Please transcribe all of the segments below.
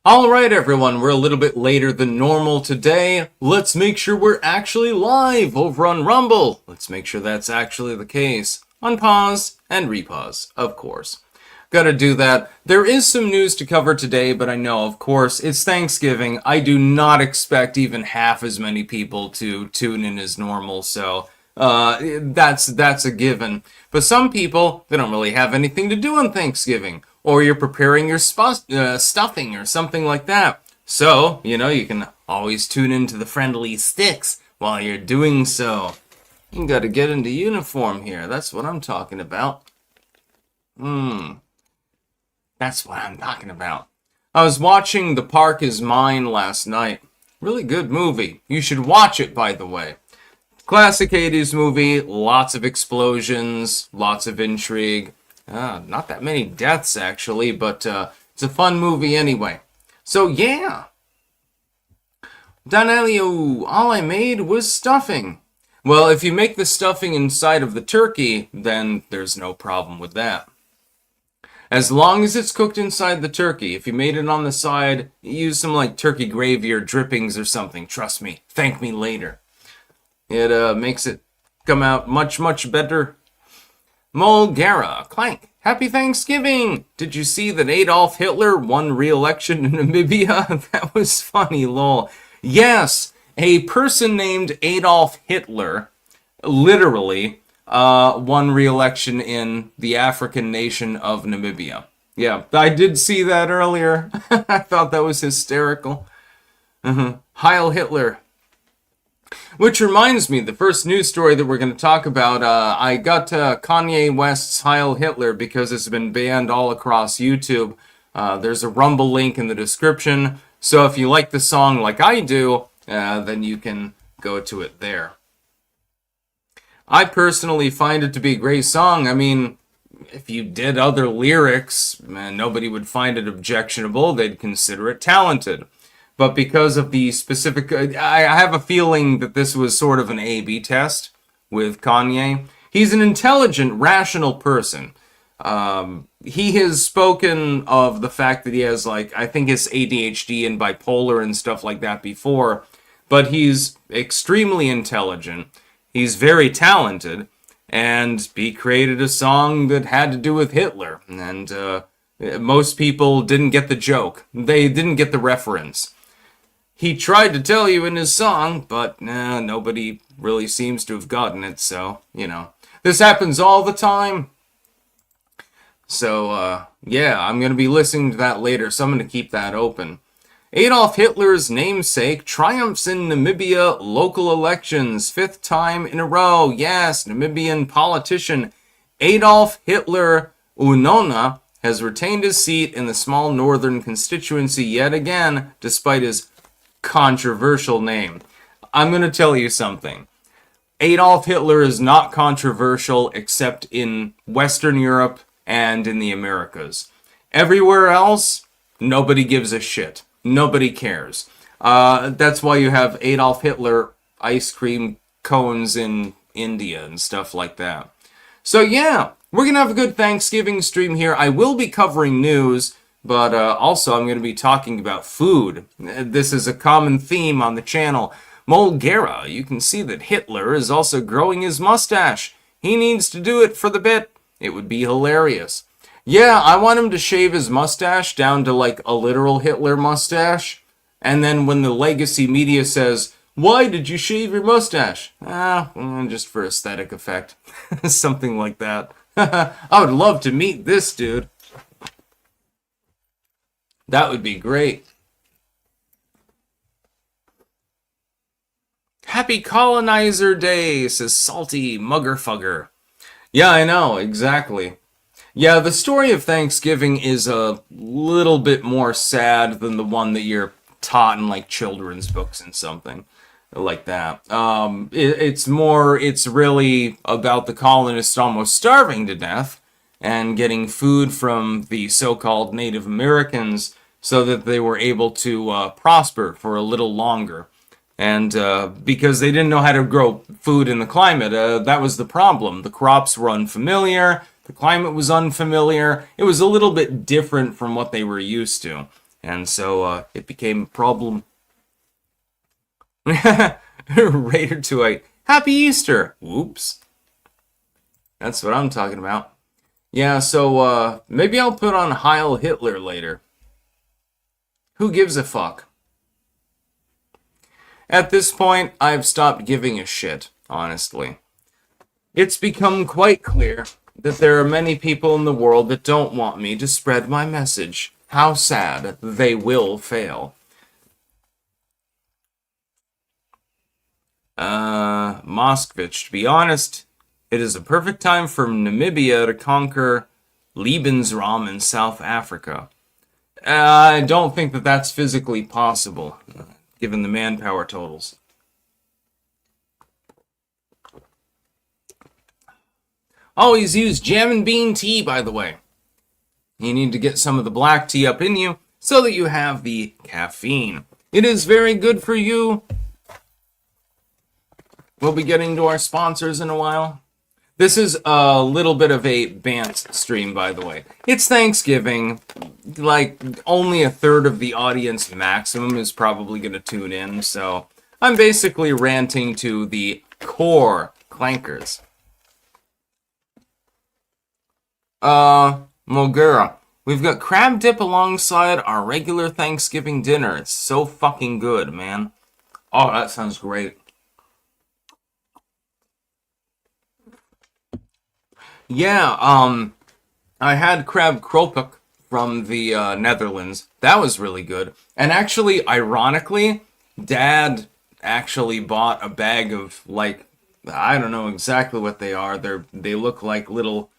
Alright everyone, we're a little bit later than normal today. Let's make sure we're actually live over on Rumble. Let's make sure that's actually the case. Unpause and repause, of course. Gotta do that. There is some news to cover today, but I know, of course, it's Thanksgiving. I do not expect even half as many people to tune in as normal, so that's a given. But some people, they don't really have anything to do on Thanksgiving. Or you're preparing your stuffing or something like that. So, you can always tune into the friendly sticks while you're doing so. You gotta get into uniform here. That's what I'm talking about. That's what I'm talking about. I was watching The Park Is Mine last night. Really good movie. You should watch it, by the way. Classic 80s movie. Lots of explosions. Lots of intrigue. Not that many deaths, actually, but it's a fun movie anyway. So, yeah. Danelio, all I made was stuffing. Well, if you make the stuffing inside of the turkey, then there's no problem with that. As long as it's cooked inside the turkey. If you made it on the side, use some turkey gravy or drippings or something. Trust me. Thank me later. It makes it come out much, much better. Mulgara, Clank, Happy Thanksgiving! Did you see that Adolf Hitler won re-election in Namibia? That was funny, lol. Yes, a person named Adolf Hitler literally won re-election in the African nation of Namibia. Yeah, I did see that earlier. I thought that was hysterical. Heil Hitler. Which reminds me, the first news story that we're going to talk about, I got Kanye West's Heil Hitler because it's been banned all across YouTube. There's a Rumble link in the description, so if you like the song like I do, then you can go to it there. I personally find it to be a great song. I mean, if you did other lyrics, nobody would find it objectionable. They'd consider it talented. But because of the specific... I have a feeling that this was sort of an A/B test with Kanye. He's an intelligent, rational person. He has spoken of the fact that he has, I think it's ADHD and bipolar and stuff like that before. But he's extremely intelligent. He's very talented. And he created a song that had to do with Hitler. And most people didn't get the joke. They didn't get the reference. He tried to tell you in his song, but nobody really seems to have gotten it, so, This happens all the time. So, yeah, I'm going to be listening to that later, so I'm going to keep that open. Adolf Hitler's namesake triumphs in Namibia local elections, 5th time in a row. Yes, Namibian politician Adolf Hitler Unona has retained his seat in the small northern constituency yet again, despite his controversial name. I'm going to tell you something. Adolf Hitler is not controversial except in Western Europe and in the Americas. Everywhere else, nobody gives a shit. Nobody cares. That's why you have Adolf Hitler ice cream cones in India and stuff like that. So yeah, we're going to have a good Thanksgiving stream here. I will be covering news, but also I'm going to be talking about food. This is a common theme on the channel. Mulgara, you can see that Hitler is also growing his mustache. He needs to do it for the bit. It would be hilarious. Yeah, I want him to shave his mustache down to a literal Hitler mustache. And then when the legacy media says, "Why did you shave your mustache?" Just for aesthetic effect. Something like that. I would love to meet this dude. That would be great. Happy Colonizer Day, says Salty Muggerfugger. Yeah, I know, exactly. Yeah, the story of Thanksgiving is a little bit more sad than the one that you're taught in children's books and something like that. It's really about the colonists almost starving to death and getting food from the so-called Native Americans so that they were able to prosper for a little longer. And because they didn't know how to grow food in the climate, that was the problem. The crops were unfamiliar, the climate was unfamiliar, it was a little bit different from what they were used to. And so it became a problem. Raider 28. Happy Easter! Whoops. That's what I'm talking about. Yeah, so maybe I'll put on Heil Hitler later. Who gives a fuck? At this point, I've stopped giving a shit, honestly. It's become quite clear that there are many people in the world that don't want me to spread my message. How sad. They will fail. Moskvich, to be honest, it is a perfect time for Namibia to conquer Lebensraum in South Africa. I don't think that that's physically possible, given the manpower totals. Always use jam and bean tea, by the way. You need to get some of the black tea up in you so that you have the caffeine. It is very good for you. We'll be getting to our sponsors in a while. This is a little bit of a Bant stream, by the way. It's Thanksgiving. Like, only a third of the audience maximum is probably going to tune in, so I'm basically ranting to the core clankers. Mogura, we've got crab dip alongside our regular Thanksgiving dinner. It's so fucking good, man. Oh, that sounds great. Yeah, I had crab kropik from the Netherlands. That was really good. And actually, ironically, Dad actually bought a bag of, like, I don't know exactly what they are. They look like little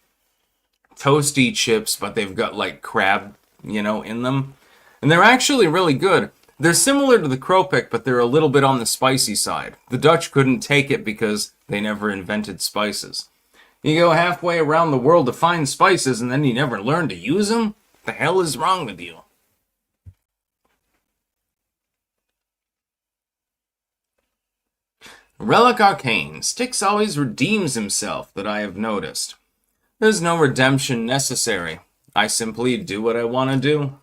toasty chips, but they've got, like, crab, in them. And they're actually really good. They're similar to the kropik, but they're a little bit on the spicy side. The Dutch couldn't take it because they never invented spices. You go halfway around the world to find spices, and then you never learn to use them? What the hell is wrong with you? Relic Arcane. Styx always redeems himself, that I have noticed. There's no redemption necessary. I simply do what I want to do.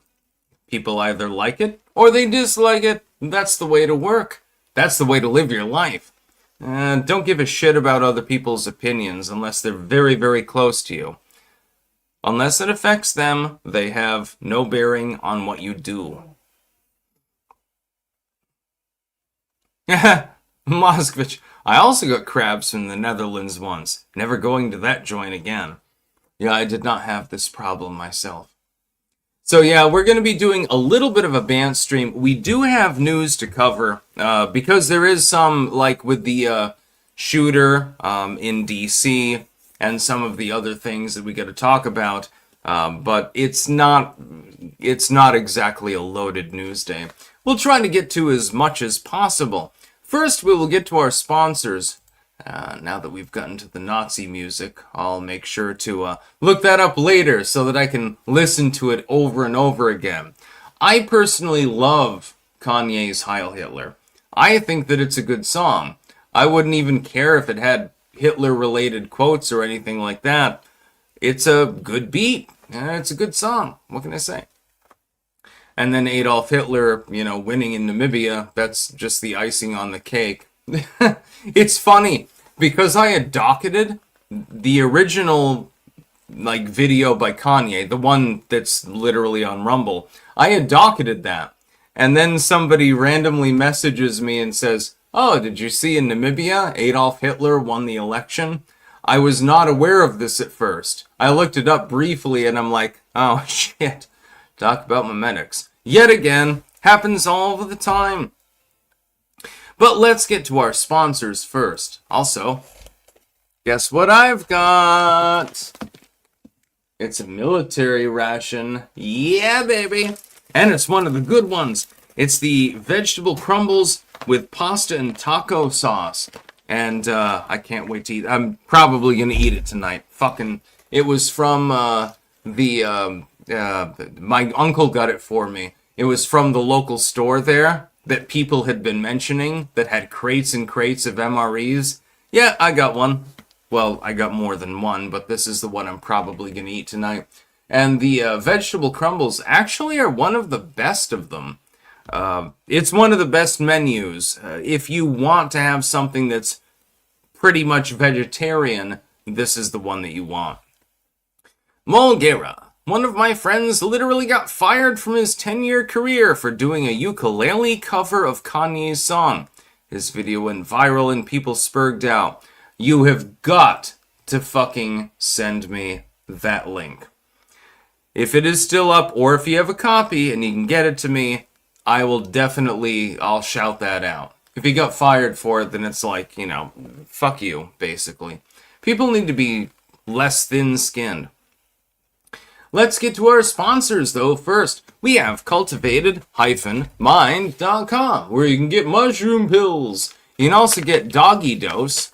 People either like it, or they dislike it. That's the way to work. That's the way to live your life. Don't give a shit about other people's opinions unless they're very, very close to you. Unless it affects them, they have no bearing on what you do. Moskvich, I also got crabs from the Netherlands once. Never going to that joint again. Yeah, I did not have this problem myself. So yeah, we're going to be doing a little bit of a Bant stream. We do have news to cover, because there is some, like with the shooter in DC and some of the other things that we got to talk about, but it's not exactly a loaded news day. We'll try to get to as much as possible. First, we will get to our sponsors. Now that we've gotten to the Nazi music, I'll make sure to look that up later so that I can listen to it over and over again. I personally love Kanye's Heil Hitler. I think that it's a good song. I wouldn't even care if it had Hitler-related quotes or anything like that. It's a good beat. It's a good song. What can I say? And then Adolf Hitler, winning in Namibia, that's just the icing on the cake. It's funny because I had docketed the original video by Kanye, the one that's literally on Rumble. I had docketed that, and then somebody randomly messages me and says, "Oh, did you see in Namibia Adolf Hitler won the election?" I was not aware of this at first. I looked it up briefly and I'm like, oh shit, talk about memetics. Yet again, happens all of the time. But let's get to our sponsors first. Also, guess what I've got? It's a military ration. Yeah, baby. And it's one of the good ones. It's the vegetable crumbles with pasta and taco sauce. And I can't wait to eat. I'm probably going to eat it tonight. It was from my uncle got it for me. It was from the local store there that people had been mentioning that had crates and crates of MREs. Yeah, I got one. Well, I got more than one, but this is the one I'm probably going to eat tonight. And the vegetable crumbles actually are one of the best of them. It's one of the best menus. If you want to have something that's pretty much vegetarian, this is the one that you want. Mulgera. One of my friends literally got fired from his 10-year career for doing a ukulele cover of Kanye's song. His video went viral and people spurged out. You have got to fucking send me that link. If it is still up, or if you have a copy and you can get it to me, I'll shout that out. If he got fired for it, then it's like, fuck you, basically. People need to be less thin-skinned. Let's get to our sponsors, though. First, we have cultivated-mind.com, where you can get mushroom pills. You can also get Doggy Dose.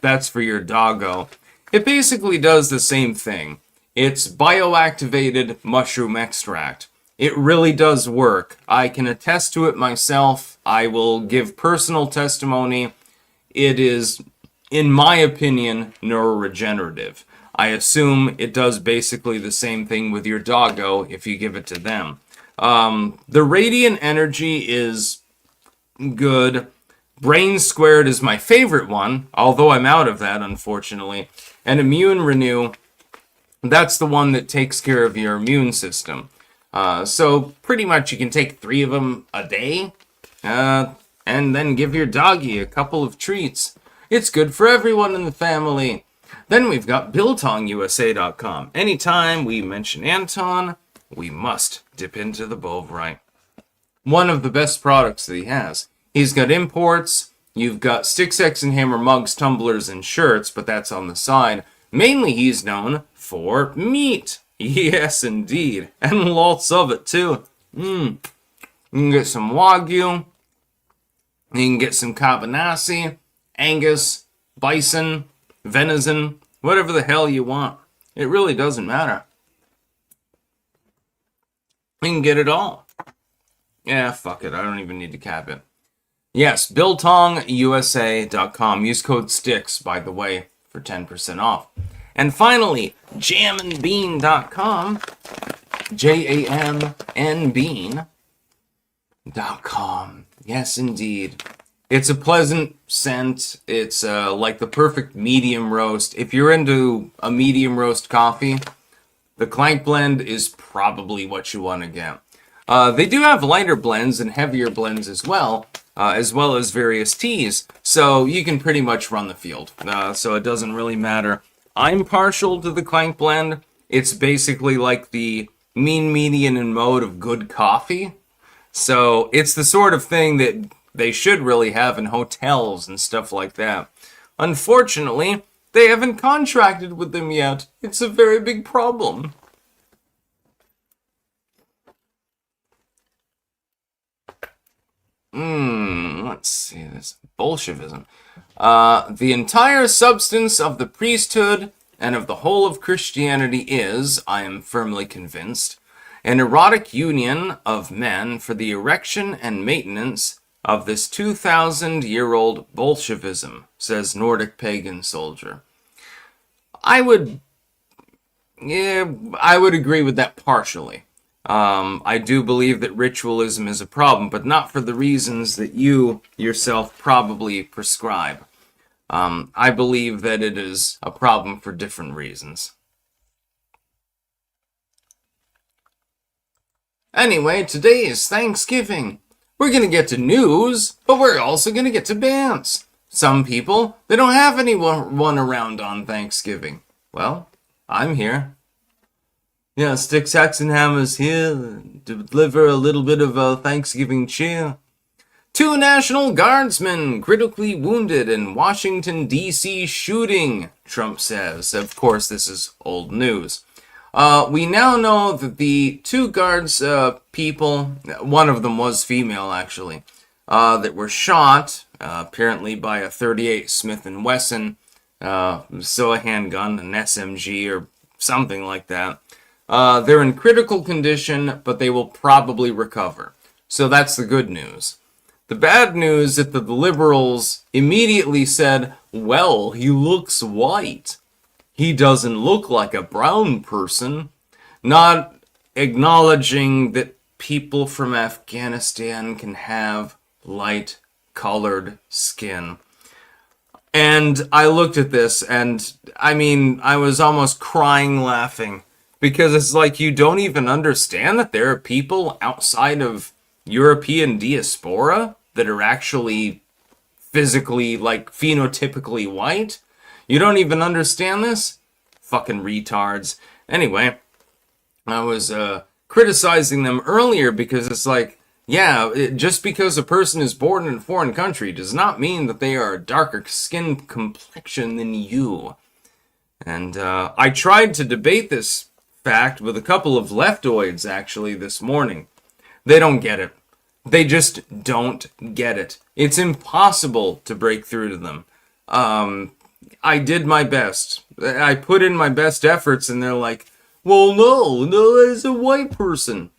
That's for your doggo. It basically does the same thing. It's bioactivated mushroom extract. It really does work. I can attest to it myself. I will give personal testimony. It is, in my opinion, neuroregenerative. I assume it does basically the same thing with your doggo if you give it to them. The radiant energy is good. Brain Squared is my favorite one, although I'm out of that, unfortunately. And Immune Renew, that's the one that takes care of your immune system. So pretty much you can take 3 of them a day, and then give your doggy a couple of treats. It's good for everyone in the family. Then we've got BiltongUSA.com. Anytime we mention Anton, we must dip into the Bovrite. One of the best products that he has. He's got imports. You've got Stick, Sex, and Hammer mugs, tumblers, and shirts, but that's on the side. Mainly he's known for meat. Yes, indeed. And lots of it, too. You can get some Wagyu. You can get some Cabanassi, Angus, Bison, venison, whatever the hell you want. It really doesn't matter. You can get it all. Yeah, fuck it. I don't even need to cap it. Yes, BiltongUSA.com. Use code STICKS, by the way, for 10% off. And finally, jamandbean.com. JAMNbean.com. Yes, indeed. It's a pleasant scent. It's like the perfect medium roast. If you're into a medium roast coffee, the Clank blend is probably what you want to get. They do have lighter blends and heavier blends as well as various teas. So you can pretty much run the field. So it doesn't really matter. I'm partial to the Clank blend. It's basically like the mean, median, and mode of good coffee. So it's the sort of thing that they should really have in hotels and stuff like that. Unfortunately, they haven't contracted with them yet. It's a very big problem. Let's see this. Bolshevism. The entire substance of the priesthood and of the whole of Christianity is, I am firmly convinced, an erotic union of men for the erection and maintenance of this 2,000-year-old Bolshevism, says Nordic pagan soldier. I would agree with that partially. I do believe that ritualism is a problem, but not for the reasons that you yourself probably prescribe. I believe that it is a problem for different reasons. Anyway, today is Thanksgiving. We're going to get to news, but we're also going to get to bands. Some people, they don't have anyone around on Thanksgiving. Well, I'm here. Yeah, Stick, Sex, and Hammer's here to deliver a little bit of Thanksgiving cheer. 2 National Guardsmen critically wounded in Washington, D.C. shooting, Trump says. Of course, this is old news. We now know that the 2 guards people, one of them was female actually, that were shot, apparently by a .38 Smith & Wesson, so a handgun, an SMG or something like that. They're in critical condition, but they will probably recover. So that's the good news. The bad news is that the liberals immediately said, well, he looks white. He doesn't look like a brown person. not acknowledging that people from Afghanistan can have light-colored skin. And I looked at this, and I mean, I was almost crying laughing, because it's like you don't even understand that there are people outside of European diaspora that are actually physically, like, phenotypically white. You don't even understand this? Fucking retards. Anyway, I was criticizing them earlier because it's like, yeah, just because a person is born in a foreign country does not mean that they are a darker skin complexion than you. And I tried to debate this fact with a couple of leftoids, actually, this morning. They don't get it. They just don't get it. It's impossible to break through to them. I did my best. I put in my best efforts, and they're like, well, no, it's a white person.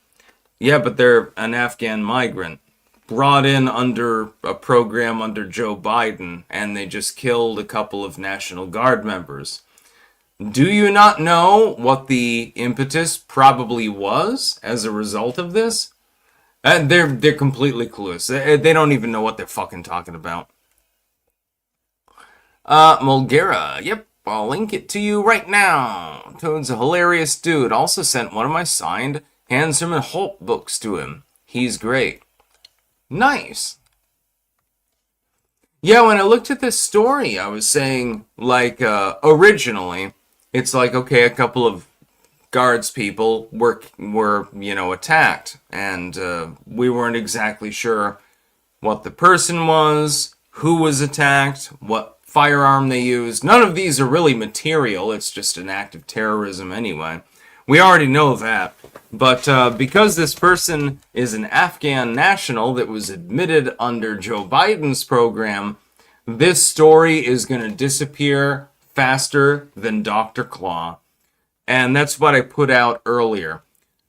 Yeah, but they're an Afghan migrant brought in under a program under Joe Biden, and they just killed a couple of National Guard members. Do you not know what the impetus probably was as a result of this? And they're completely clueless. They don't even know what they're fucking talking about. Mulgera, yep, I'll link it to you right now. Toad's a hilarious dude. Also sent one of my signed Handsome and Holt books to him. He's great. Nice. Yeah, when I looked at this story, I was saying, like, originally, it's like, okay, a couple of guards people were attacked, and we weren't exactly sure what the person was, who was attacked, what firearm they used. None of these are really material. It's just an act of terrorism anyway. We already know that. But because this person is an Afghan national that was admitted under Joe Biden's program, this story is going to disappear faster than Dr. Claw. And that's what I put out earlier.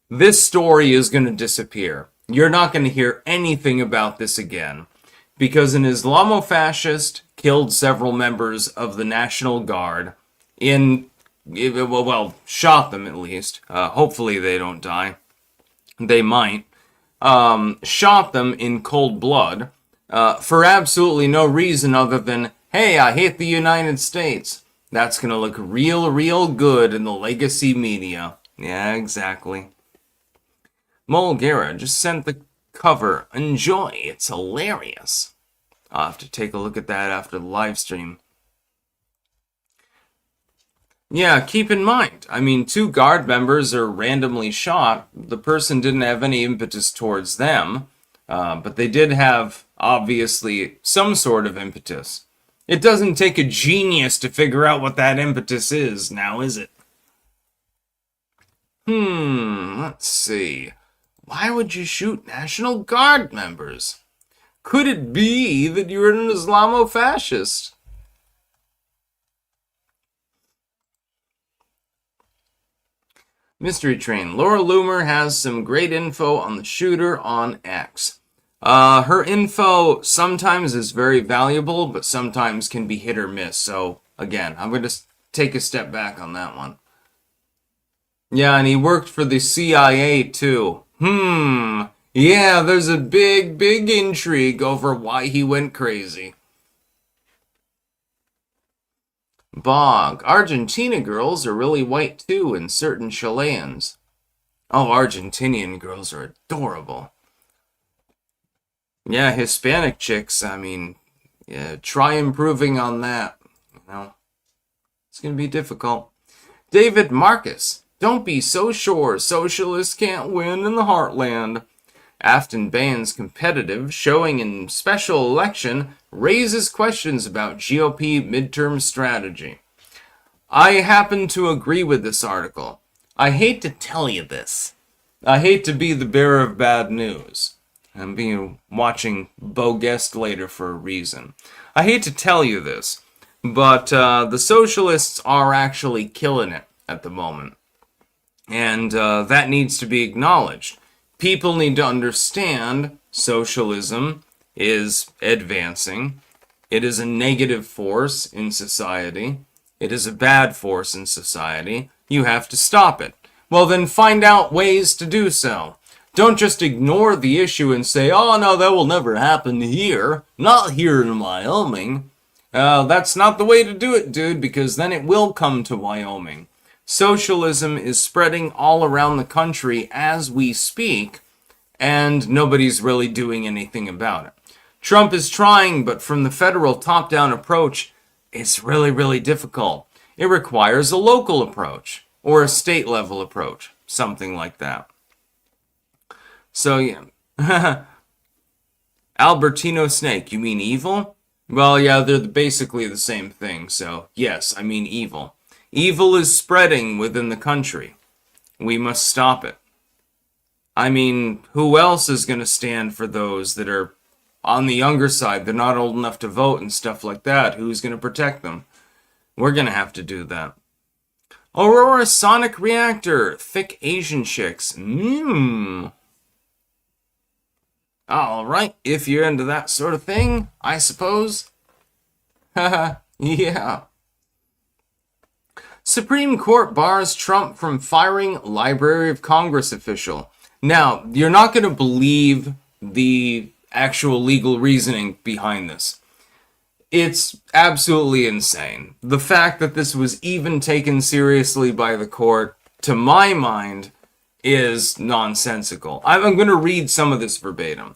This story is going to disappear. You're not going to hear anything about this again. Because an Islamofascist killed several members of the National Guard shot them at least. Hopefully they don't die. They might. Shot them in cold blood for absolutely no reason other than, hey, I hate the United States. That's going to look real good in the legacy media. Yeah, exactly. Mulgera just sent the cover. Enjoy. It's hilarious. I'll have to take a look at that after the live stream. Yeah, keep in mind, I mean, 2 guard members are randomly shot. The person didn't have any impetus towards them, but they did have, obviously, some sort of impetus. It doesn't take a genius to figure out what that impetus is, now is it? Let's see. Why would you shoot National Guard members? Could it be that you're an Islamofascist? Mystery Train. Laura Loomer has some great info on the shooter on X. Her info sometimes is very valuable, but sometimes can be hit or miss. So, again, I'm going to take a step back on that one. Yeah, and he worked for the CIA, too. Yeah, there's a big intrigue over why he went crazy. Bog. Argentina girls are really white too in certain Chileans. Oh, Argentinian girls are adorable. Yeah, Hispanic chicks, I mean, yeah, try improving on that. You know, it's going to be difficult. David Marcus. Don't be so sure socialists can't win in the heartland. Afton Bain's competitive showing in special election raises questions about GOP midterm strategy. I happen to agree with this article. I hate to tell you this. I hate to be the bearer of bad news. I'm watching Bo Guest later for a reason. I hate to tell you this, but the socialists are actually killing it at the moment. And that needs to be acknowledged. People need to understand socialism is advancing. It is a negative force in society. It is a bad force in society. You have to stop it. Well, then find out ways to do so. Don't just ignore the issue and say, oh, no, that will never happen here. Not here in Wyoming. That's not the way to do it, dude, because then it will come to Wyoming. Socialism is spreading all around the country as we speak, and nobody's really doing anything about it. Trump is trying, but from the federal top-down approach, it's really, really difficult. It requires a local approach, or a state-level approach, something like that. So, yeah. Albertino Snake, you mean evil? Well, yeah, they're basically the same thing, so yes, I mean evil. Evil is spreading within the country. We must stop it. I mean, who else is going to stand for those that are on the younger side? They're not old enough to vote and stuff like that. Who's going to protect them? We're going to have to do that. Aurora Sonic Reactor. Thick Asian chicks. Alright, if you're into that sort of thing, I suppose. Haha, yeah. Supreme Court bars Trump from firing Library of Congress official. Now, you're not going to believe the actual legal reasoning behind this. It's absolutely insane. The fact that this was even taken seriously by the court, to my mind, is nonsensical. I'm going to read some of this verbatim.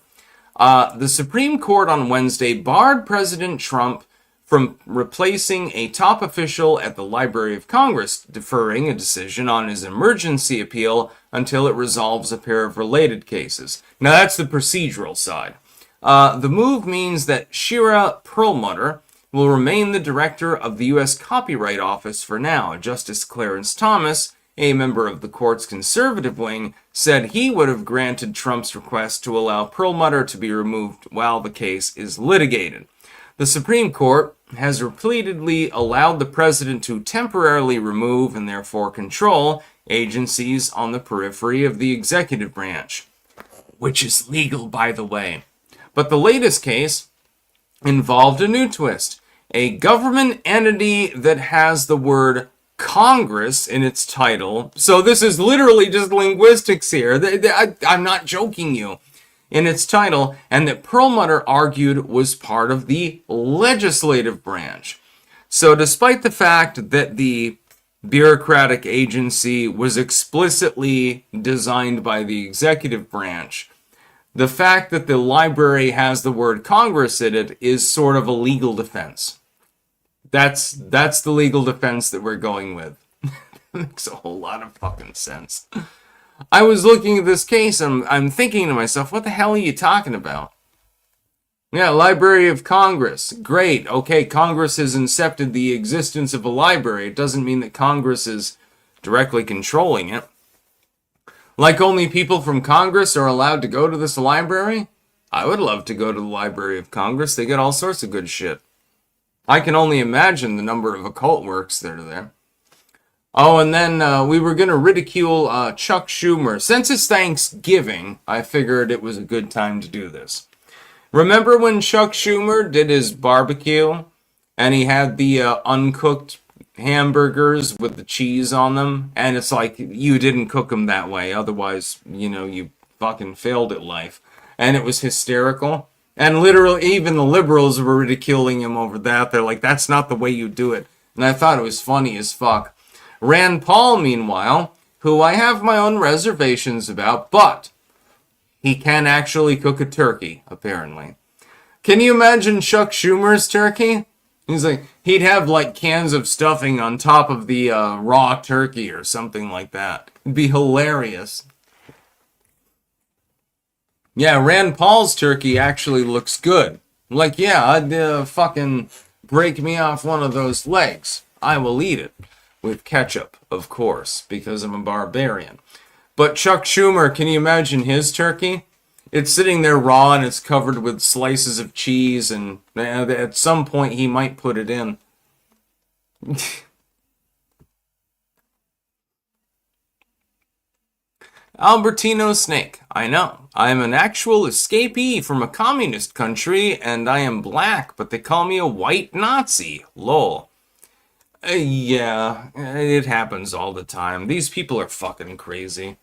The Supreme Court on Wednesday barred President Trump from replacing a top official at the Library of Congress, deferring a decision on his emergency appeal until it resolves a pair of related cases. Now, that's the procedural side. The move means that Shira Perlmutter will remain the director of the U.S. Copyright Office for now. Justice Clarence Thomas, a member of the court's conservative wing, said he would have granted Trump's request to allow Perlmutter to be removed while the case is litigated. The Supreme Court has repeatedly allowed the president to temporarily remove and therefore control agencies on the periphery of the executive branch, which is legal, by the way. But the latest case involved a new twist. A government entity that has the word Congress in its title. So this is literally just linguistics here. I'm not joking you. In its title, and that Perlmutter argued was part of the legislative branch. So despite the fact that the bureaucratic agency was explicitly designed by the executive branch, the fact that the library has the word Congress in it is sort of a legal defense. That's the legal defense that we're going with. Makes a whole lot of fucking sense. I was looking at this case and I'm thinking to myself, what the hell are you talking about? Yeah, Library of Congress. Great. Okay, Congress has incepted the existence of a library. It doesn't mean that Congress is directly controlling it. Like only people from Congress are allowed to go to this library? I would love to go to the Library of Congress. They got all sorts of good shit. I can only imagine the number of occult works that are there. Oh, and then we were going to ridicule Chuck Schumer. Since it's Thanksgiving, I figured it was a good time to do this. Remember when Chuck Schumer did his barbecue and he had the uncooked hamburgers with the cheese on them? And it's like, you didn't cook them that way. Otherwise, you fucking failed at life. And it was hysterical. And literally, even the liberals were ridiculing him over that. They're like, that's not the way you do it. And I thought it was funny as fuck. Rand Paul, meanwhile, who I have my own reservations about, but he can actually cook a turkey, apparently. Can you imagine Chuck Schumer's turkey? He's like, he'd have like cans of stuffing on top of the raw turkey or something like that. It'd be hilarious. Yeah, Rand Paul's turkey actually looks good. Like, yeah, I'd fucking break me off one of those legs. I will eat it. With ketchup, of course, because I'm a barbarian. But Chuck Schumer, can you imagine his turkey? It's sitting there raw and it's covered with slices of cheese, and at some point he might put it in. Albertino Snake, I know. I am an actual escapee from a communist country, and I am black, but they call me a white Nazi. Lol. Yeah, it happens all the time. These people are fucking crazy.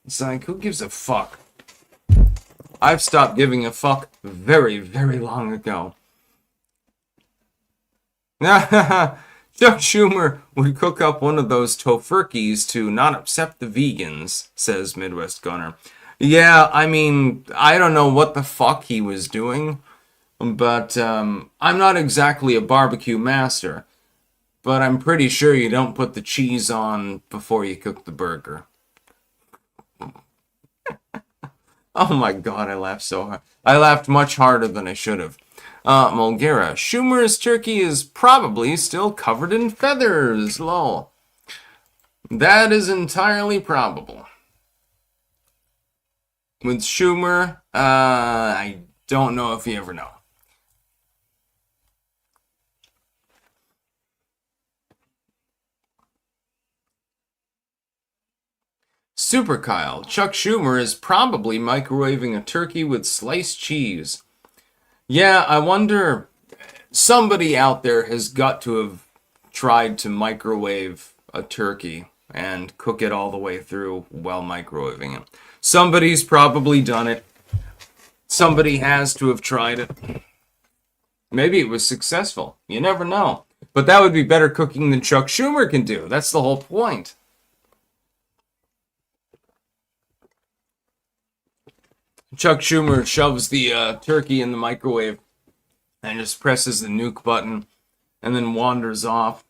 It's like, who gives a fuck? I've stopped giving a fuck very, very long ago. Chuck Schumer would cook up one of those tofurkeys to not upset the vegans, says Midwest Gunner. Yeah, I mean, I don't know what the fuck he was doing, but I'm not exactly a barbecue master. But I'm pretty sure you don't put the cheese on before you cook the burger. Oh my god, I laughed so hard. I laughed much harder than I should have. Mulgera, Schumer's turkey is probably still covered in feathers. Lol. That is entirely probable. With Schumer, I don't know if you ever know. Super Kyle, Chuck Schumer is probably microwaving a turkey with sliced cheese. Yeah, I wonder, somebody out there has got to have tried to microwave a turkey and cook it all the way through while microwaving it. Somebody's probably done it. Somebody has to have tried it. Maybe it was successful. You never know. But that would be better cooking than Chuck Schumer can do. That's the whole point. Chuck Schumer shoves the turkey in the microwave and just presses the nuke button and then wanders off,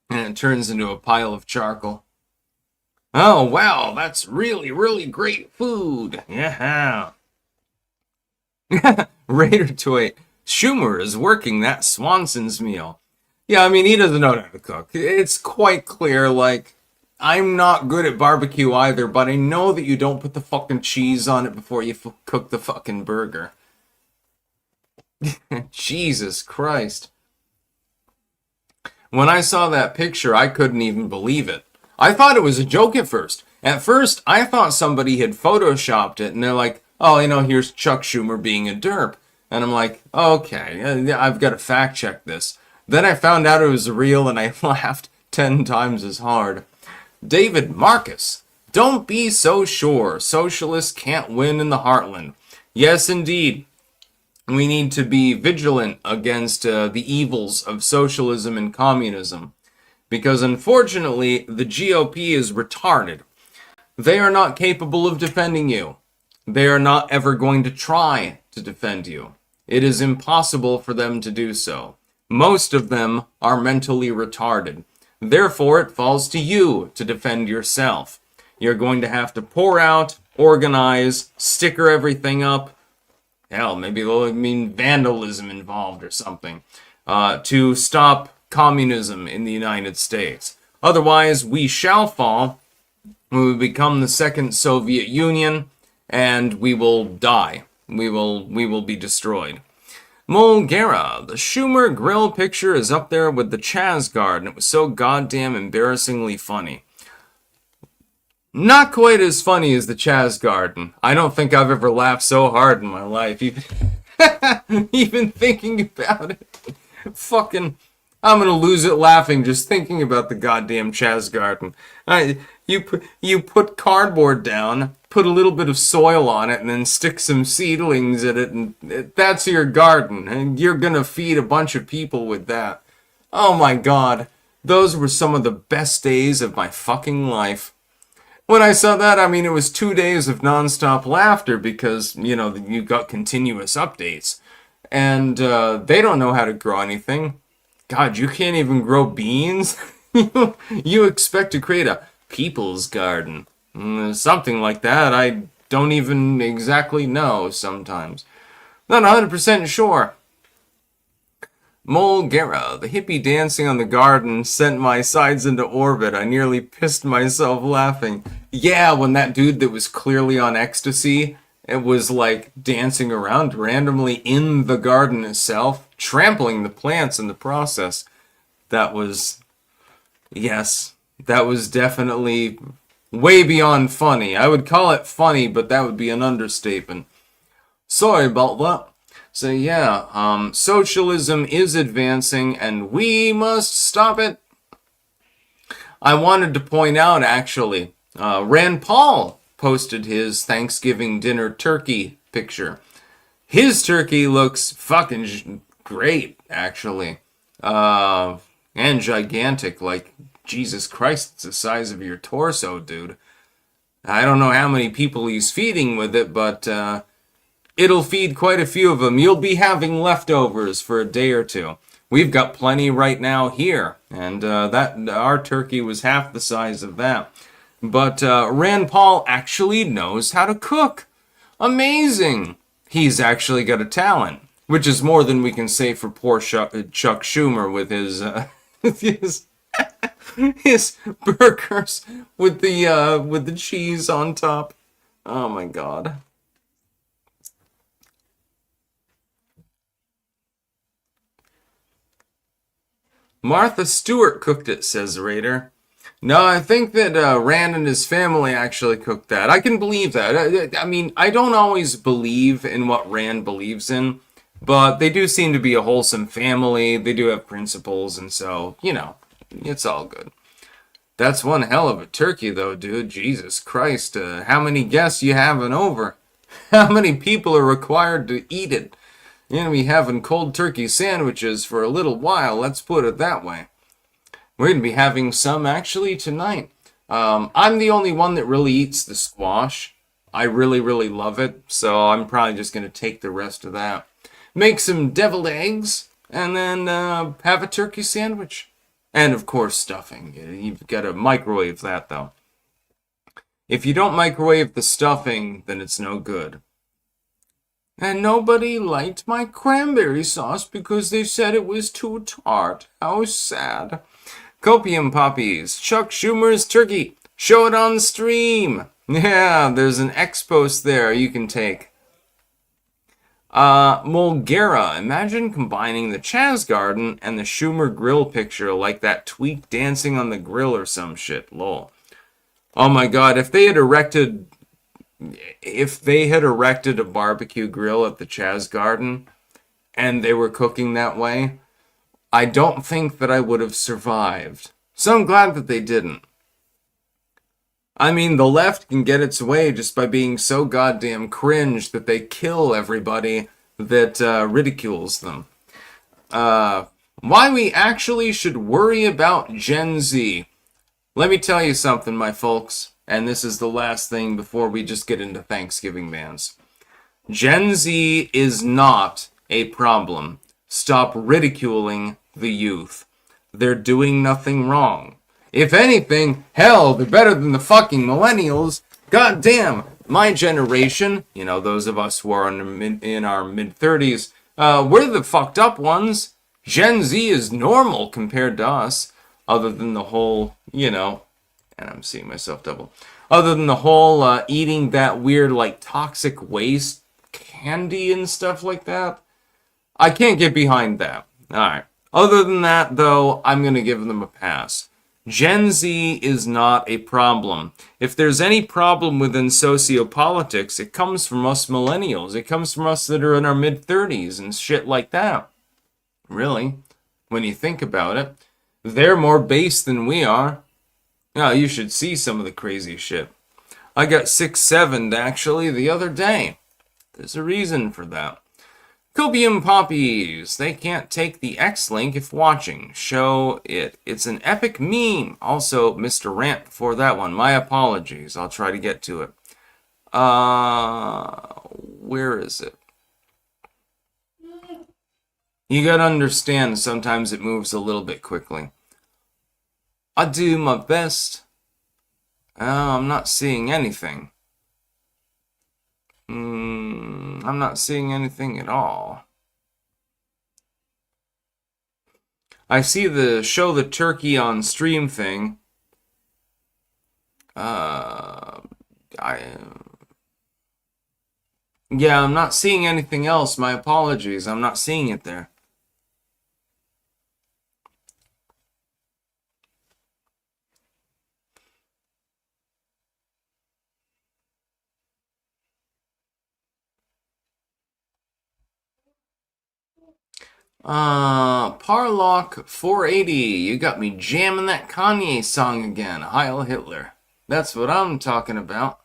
and it turns into a pile of charcoal. Oh, wow, that's really, really great food. Yeah. Raider Toy, Schumer is working that Swanson's meal. Yeah, I mean, he doesn't know how to cook. It's quite clear, like, I'm not good at barbecue either, but I know that you don't put the fucking cheese on it before you cook the fucking burger. Jesus Christ. When I saw that picture, I couldn't even believe it. I thought it was a joke at first. At first, I thought somebody had photoshopped it, and they're like, oh, here's Chuck Schumer being a derp. And I'm like, okay, I've got to fact check this. Then I found out it was real, and I laughed 10 times as hard. David Marcus, don't be so sure. Socialists can't win in the heartland. Yes, indeed. We need to be vigilant against the evils of socialism and communism. Because unfortunately, the GOP is retarded. They are not capable of defending you. They are not ever going to try to defend you. It is impossible for them to do so. Most of them are mentally retarded. Therefore, it falls to you to defend yourself. You're going to have to pour out, organize, sticker everything up. Hell, maybe there'll be vandalism involved or something. To stop communism in the United States. Otherwise, we shall fall. We will become the second Soviet Union, and we will die. We will be destroyed. Mulgera, the Schumer grill picture is up there with the Chaz Guard, and it was so goddamn embarrassingly funny. Not quite as funny as the Chaz Garden. I don't think I've ever laughed so hard in my life, even thinking about it. Fucking, I'm gonna lose it laughing just thinking about the goddamn Chaz Garden. You put cardboard down, put a little bit of soil on it, and then stick some seedlings in it, and that's your garden. And you're gonna feed a bunch of people with that. Oh my god. Those were some of the best days of my fucking life. When I saw that, I mean, it was 2 days of nonstop laughter because, you got continuous updates. And they don't know how to grow anything. God, you can't even grow beans? You expect to create a people's garden. Something like that. I don't even exactly know sometimes. Not 100% sure. Mulgera, the hippie dancing on the garden sent my sides into orbit. I nearly pissed myself laughing. Yeah, when that dude that was clearly on ecstasy, it was like dancing around randomly in the garden itself, trampling the plants in the process. That was definitely way beyond funny. I would call it funny, but that would be an understatement. Sorry about that. So yeah, socialism is advancing and we must stop it. I wanted to point out, actually, Rand Paul posted his Thanksgiving dinner turkey picture. His turkey looks fucking great, actually. And gigantic, like, Jesus Christ, it's the size of your torso, dude. I don't know how many people he's feeding with it, but it'll feed quite a few of them. You'll be having leftovers for a day or two. We've got plenty right now here, and that our turkey was half the size of that. But Rand Paul actually knows how to cook. Amazing! He's actually got a talent, which is more than we can say for poor Chuck Schumer with his his his burgers with the cheese on top. Oh my god. Martha Stewart cooked it, says Raider. No, I think that Rand and his family actually cooked that. I can believe that. I mean, I don't always believe in what Rand believes in, but they do seem to be a wholesome family. They do have principles, and so, it's all good. That's one hell of a turkey, though, dude. Jesus Christ. How many guests you having over? How many people are required to eat it? You're going to be having cold turkey sandwiches for a little while, let's put it that way. We're going to be having some actually tonight. I'm the only one that really eats the squash. I really, really love it, so I'm probably just going to take the rest of that. Make some deviled eggs, and then have a turkey sandwich. And, of course, stuffing. You've got to microwave that, though. If you don't microwave the stuffing, then it's no good. And nobody liked my cranberry sauce because they said it was too tart. How sad. Copium Poppies. Chuck Schumer's turkey. Show it on stream. Yeah, there's an X post there you can take. Mulgera. Imagine combining the Chaz Garden and the Schumer grill picture like that tweak dancing on the grill or some shit. Lol. Oh my god, if they had erected a barbecue grill at the Chaz Garden and they were cooking that way, I don't think that I would have survived. So I'm glad that they didn't. I mean, the left can get its way just by being so goddamn cringe that they kill everybody that ridicules them. Why we actually should worry about Gen Z. Let me tell you something, my folks, and this is the last thing before we just get into Thanksgiving bans. Gen Z is not a problem. Stop ridiculing the youth. They're doing nothing wrong. If anything, hell, they're better than the fucking millennials. God damn, my generation, those of us who are in our mid-30s, we're the fucked up ones. Gen Z is normal compared to us, other than the whole, and I'm seeing myself double, other than the whole eating that weird, toxic waste candy and stuff like that. I can't get behind that. Alright. Other than that, though, I'm going to give them a pass. Gen Z is not a problem. If there's any problem within sociopolitics, it comes from us millennials. It comes from us that are in our mid-30s and shit like that. Really, when you think about it. They're more base than we are. Yeah, you should see some of the crazy shit. I got 6'7" actually the other day. There's a reason for that. Copium Poppies. They can't take the X link if watching. Show it. It's an epic meme. Also, Mr. Rant before that one. My apologies. I'll try to get to it. Where is it? You gotta understand, sometimes it moves a little bit quickly. I do my best. I'm not seeing anything. I'm not seeing anything at all. I see the show the turkey on stream thing. Yeah, I'm not seeing anything else. My apologies. I'm not seeing it there. Parlock 480. You got me jamming that Kanye song again. Heil Hitler. That's what I'm talking about.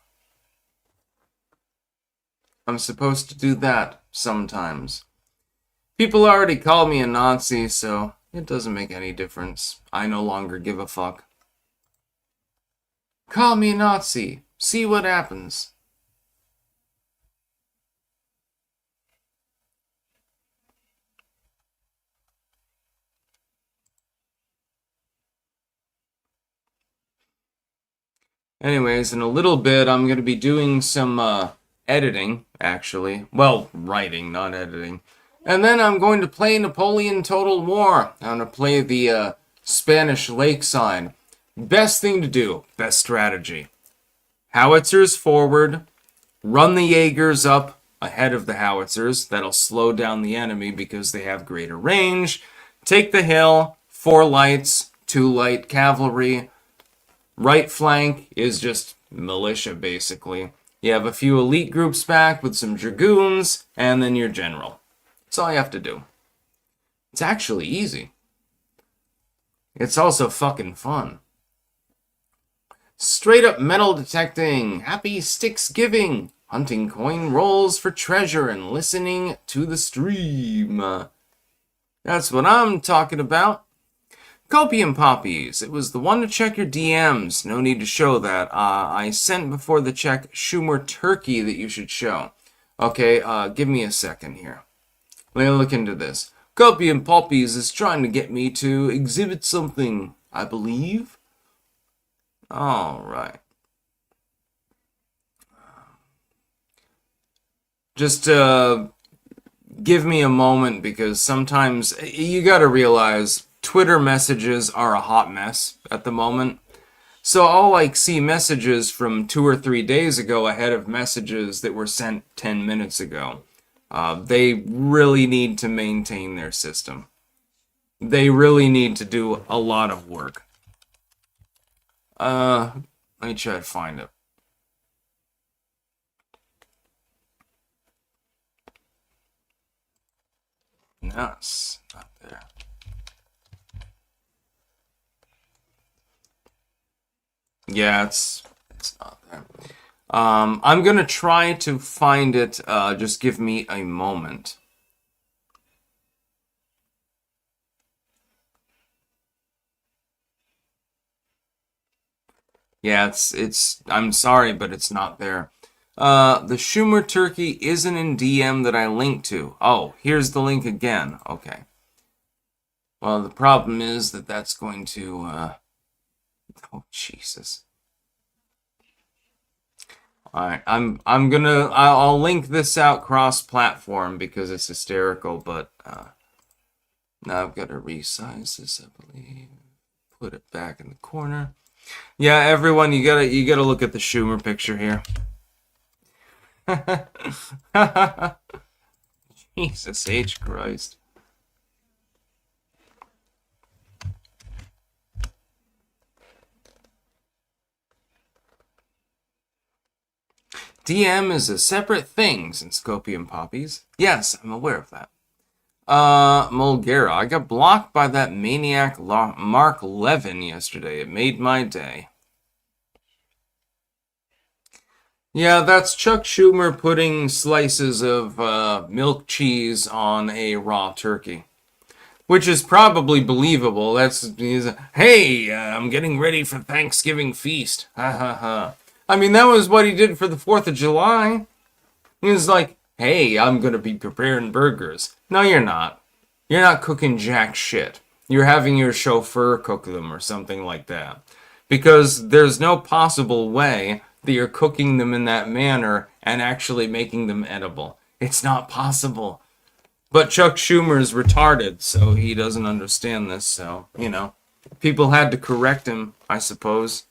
I'm supposed to do that sometimes. People already call me a Nazi, so it doesn't make any difference. I no longer give a fuck. Call me a Nazi. See what happens. Anyways, in a little bit, I'm going to be doing some editing, actually. Well, writing, not editing. And then I'm going to play Napoleon Total War. I'm going to play the Spanish Lakeside. Best thing to do, best strategy. Howitzers forward, run the Jaegers up ahead of the howitzers. That'll slow down the enemy because they have greater range. Take the hill, 4 lights, 2 light cavalry. Right flank is just militia, basically. You have a few elite groups back with some dragoons, and then your general. That's all you have to do. It's actually easy. It's also fucking fun. Straight up metal detecting, happy sticks giving, hunting coin rolls for treasure, and listening to the stream. That's what I'm talking about. Copium Poppies. It was the one to check your DMs. No need to show that. I sent before the check Schumer Turkey that you should show. Okay, give me a second here. Let me look into this. Copium Poppies is trying to get me to exhibit something, I believe. Alright. Just give me a moment because sometimes you gotta realize Twitter messages are a hot mess at the moment. So I'll see messages from 2 or 3 days ago ahead of messages that were sent 10 minutes ago. They really need to maintain their system. They really need to do a lot of work. Let me try to find it. No, it's not there. Yeah, it's not there. I'm gonna try to find it. Just give me a moment. Yeah, I'm sorry, but it's not there. The Schumer Turkey isn't in DM that I linked to. Oh, here's the link again. Okay. Well, the problem is that that's going to, oh, Jesus. Alright, I'll link this out cross-platform because it's hysterical, but, now I've got to resize this, I believe. Put it back in the corner. Yeah, everyone, you gotta look at the Schumer picture here. Jesus H. Christ. DM is a separate thing since Copium Poppies. Yes, I'm aware of that. Mulgera, I got blocked by that maniac Mark Levin yesterday. It made my day. Yeah, that's Chuck Schumer putting slices of milk cheese on a raw turkey. Which is probably believable. Hey, I'm getting ready for Thanksgiving feast. Ha ha ha. I mean, that was what he did for the 4th of July. He was like, hey, I'm going to be preparing burgers. No, you're not. You're not cooking jack shit. You're having your chauffeur cook them or something like that. Because there's no possible way that you're cooking them in that manner and actually making them edible. It's not possible. But Chuck Schumer's retarded, so he doesn't understand this, so, people had to correct him, I suppose.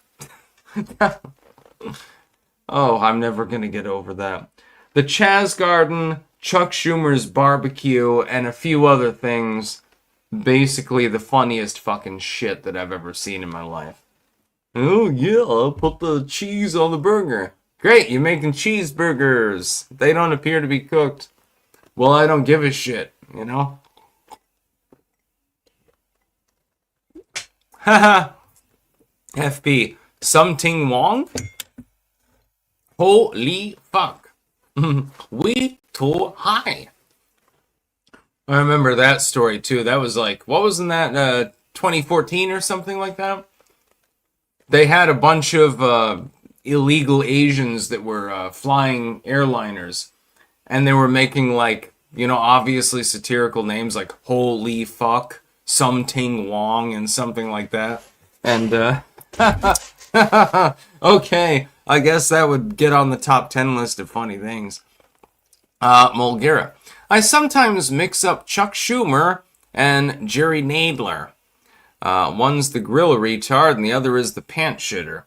Oh, I'm never gonna get over that. The Chaz Garden, Chuck Schumer's barbecue, and a few other things. Basically the funniest fucking shit that I've ever seen in my life. Oh yeah, I'll put the cheese on the burger. Great, you're making cheeseburgers. They don't appear to be cooked. Well, I don't give a shit, Haha. FP. Something Wong? Holy fuck. We too high. I remember that story too. That was like, what was in that, 2014 or something like that? They had a bunch of illegal Asians that were flying airliners, and they were making like, obviously satirical names like Holy Fuck, Something Wong, and something like that. And, okay, I guess that would get on the top 10 list of funny things. Mulgira. I sometimes mix up Chuck Schumer and Jerry Nadler. One's the gorilla retard and the other is the pant shitter.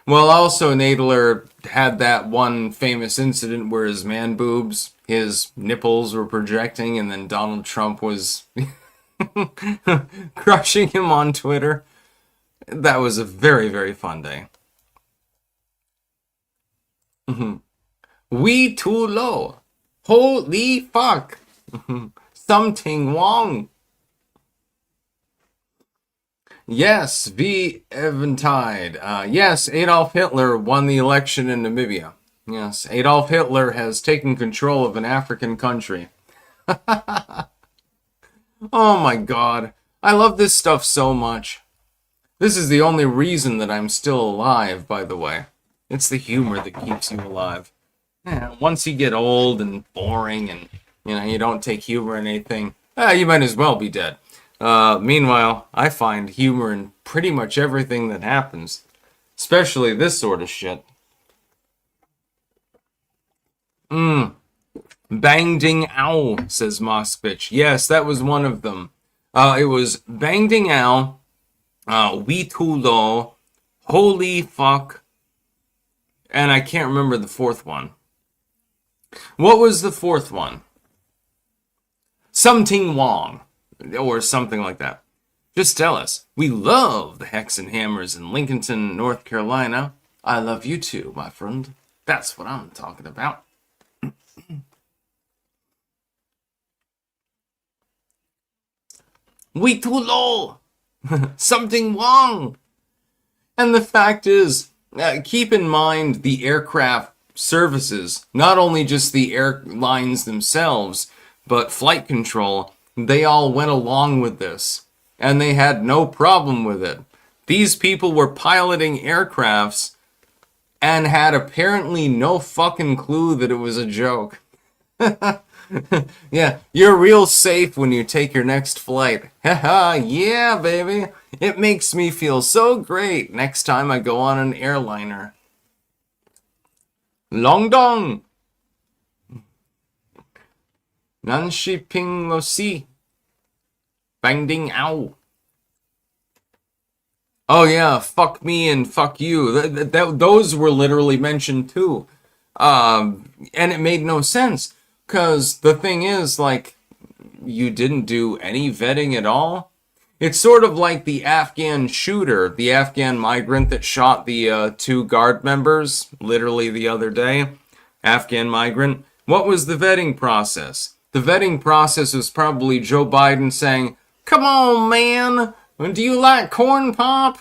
Well, also Nadler had that one famous incident where his man boobs, his nipples were projecting, and then Donald Trump was crushing him on Twitter. That was a very, very fun day. We too low. Holy fuck. Something wrong. Yes, V. Eventide. Yes, Adolf Hitler won the election in Namibia. Yes, Adolf Hitler has taken control of an African country. Oh my god. I love this stuff so much. This is the only reason that I'm still alive, by the way. It's the humor that keeps you alive. Yeah, once you get old and boring and, you don't take humor in anything, you might as well be dead. Meanwhile, I find humor in pretty much everything that happens. Especially this sort of shit. Bang Ding Ow, says Moskvich. Yes, that was one of them. It was Bang Ding Ow, We Too Low, Holy Fuck, and I can't remember the fourth one. What was the fourth one? Something Wong, or something like that. Just tell us. We love the Hex and Hammers in Lincolnton, North Carolina. I love you too, my friend. That's what I'm talking about. We too low. Something wrong. And the fact is, keep in mind the aircraft services, not only just the airlines themselves, but flight control, they all went along with this. And they had no problem with it. These people were piloting aircrafts and had apparently no fucking clue that it was a joke. Yeah, you're real safe when you take your next flight. Haha, yeah, baby. It makes me feel so great next time I go on an airliner. Long dong. Nanshi ping lo si. Bang ding ow. Oh yeah, fuck me and fuck you. Those were literally mentioned too. And it made no sense. Because the thing is, like, you didn't do any vetting at all. It's sort of like the Afghan shooter, the Afghan migrant that shot the 2 guard members, literally the other day. Afghan migrant. What was the vetting process? The vetting process was probably Joe Biden saying, "Come on, man, do you like corn pop?"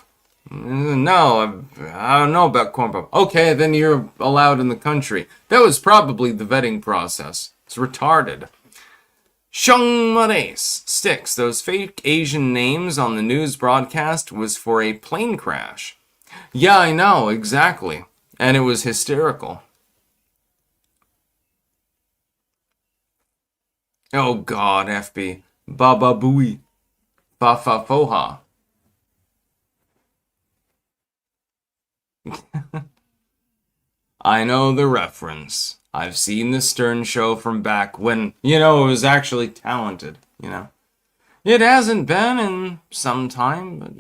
No, I don't know about corn pop. Okay, then you're allowed in the country. That was probably the vetting process. It's retarded. Shung Mares. Sticks. Those fake Asian names on the news broadcast was for a plane crash. Yeah, I know, exactly. And it was hysterical. Oh god, FB. Baba Booey. Fa Foha. I know the reference. I've seen the Stern Show from back when, it was actually talented, It hasn't been in some time, but,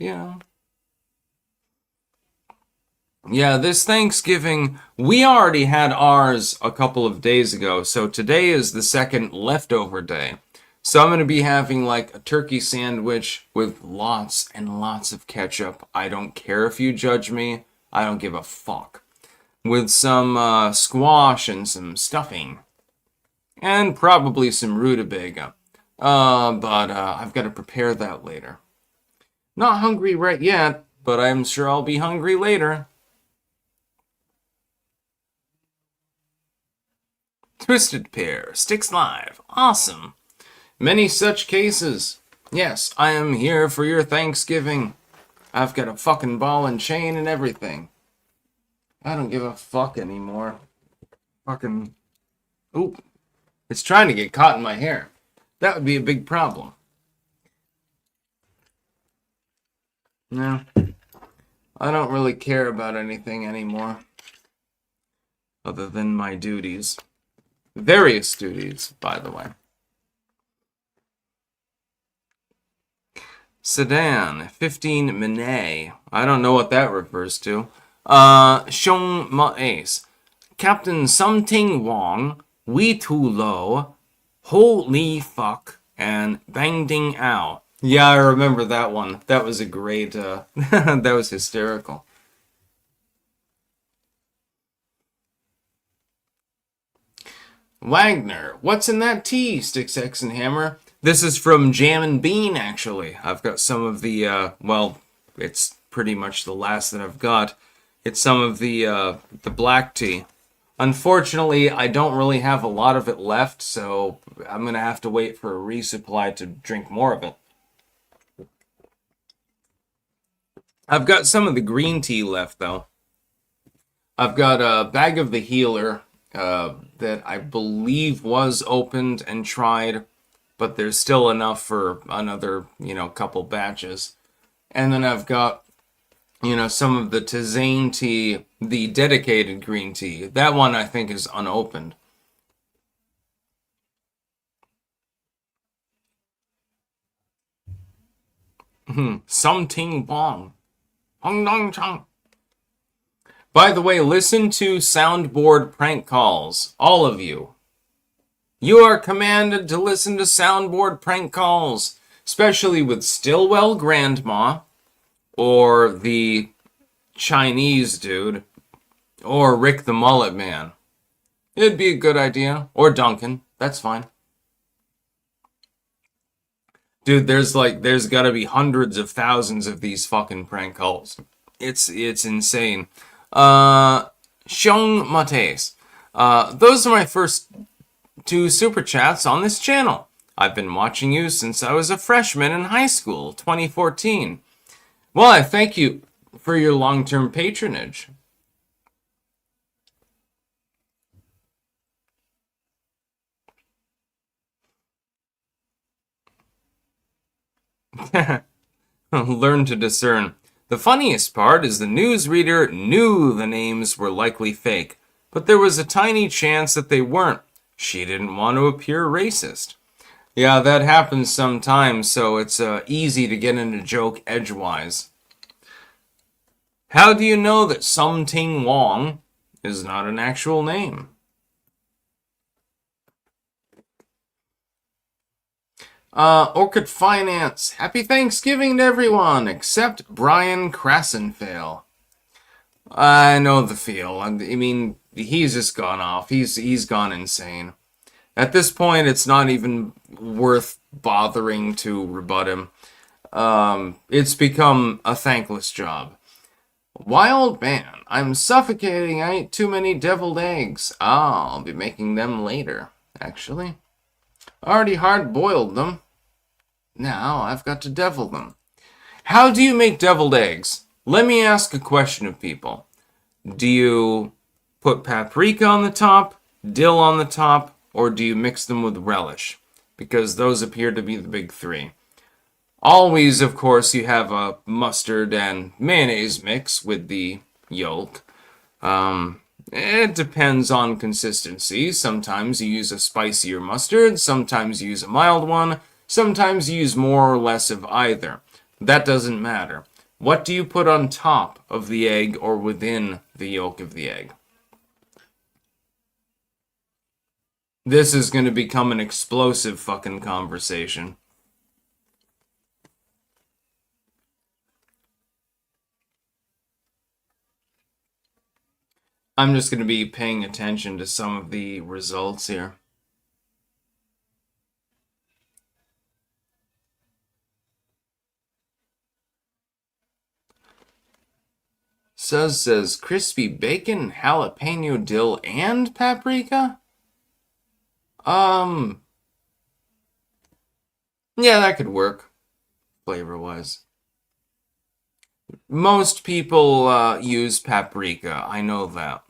Yeah, this Thanksgiving, we already had ours a couple of days ago, so today is the second leftover day. So I'm going to be having like a turkey sandwich with lots and lots of ketchup. I don't care if you judge me. I don't give a fuck. With some squash and some stuffing. And probably some rutabaga. But I've got to prepare that later. Not hungry right yet, but I'm sure I'll be hungry later. Twisted Pair, Sticks Live. Awesome. Many such cases. Yes, I am here for your Thanksgiving. I've got a fucking ball and chain and everything. I don't give a fuck anymore. Fucking. Oop. It's trying to get caught in my hair. That would be a big problem. No. I don't really care about anything anymore. Other than my duties. Various duties, by the way. Sedan, 15 Minay. I don't know what that refers to. Xiong Ma Ace. Captain Something Wong, Wee Tu Lo, Holy Fuck, and Bang Ding Ao. Yeah, I remember that one. That was a great, that was hysterical. Wagner, what's in that tea, Sticks X and Hammer? This is from Jam and Bean, actually. I've got some of the, well, it's pretty much the last that I've got. It's some of the black tea. Unfortunately, I don't really have a lot of it left, so I'm going to have to wait for a resupply to drink more of it. I've got some of the green tea left, though. I've got a bag of the healer that I believe was opened and tried, but there's still enough for another, couple batches. And then I've got, some of the Tizane tea, the dedicated green tea. That one I think is unopened. Something Bong. Hong Dong Chong. By the way, listen to soundboard prank calls. All of you. You are commanded to listen to soundboard prank calls, especially with Stillwell Grandma, or the Chinese dude, or Rick the Mullet Man. It'd be a good idea. Or Duncan. That's fine. Dude, there's gotta be hundreds of thousands of these fucking prank calls. It's insane. Xiong Mates. Those are my first 2 super chats on this channel. I've been watching you since I was a freshman in high school, 2014. Well, I thank you for your long-term patronage. Learn to discern. The funniest part is the newsreader knew the names were likely fake, but there was a tiny chance that they weren't. She didn't want to appear racist. Yeah, that happens sometimes, so it's easy to get into joke edgewise. How do you know that Something Wong is not an actual name? Orchid Finance. Happy Thanksgiving to everyone, except Brian Crassenfale. I know the feel. I mean, he's just gone off. He's gone insane. At this point, it's not even worth bothering to rebut him. It's become a thankless job. Wild man, I'm suffocating. I ate too many deviled eggs. I'll be making them later, actually. Already hard-boiled them. Now I've got to devil them. How do you make deviled eggs? Let me ask a question of people. Do you put paprika on the top, dill on the top, or do you mix them with relish? Because those appear to be the big 3. Always, of course, you have a mustard and mayonnaise mix with the yolk. It depends on consistency. Sometimes you use a spicier mustard, sometimes you use a mild one, sometimes you use more or less of either. That doesn't matter. What do you put on top of the egg or within the yolk of the egg? This is going to become an explosive fucking conversation. I'm just going to be paying attention to some of the results here. says crispy bacon, jalapeno, dill, and paprika? Yeah, that could work, flavor-wise. Most people use paprika, I know that.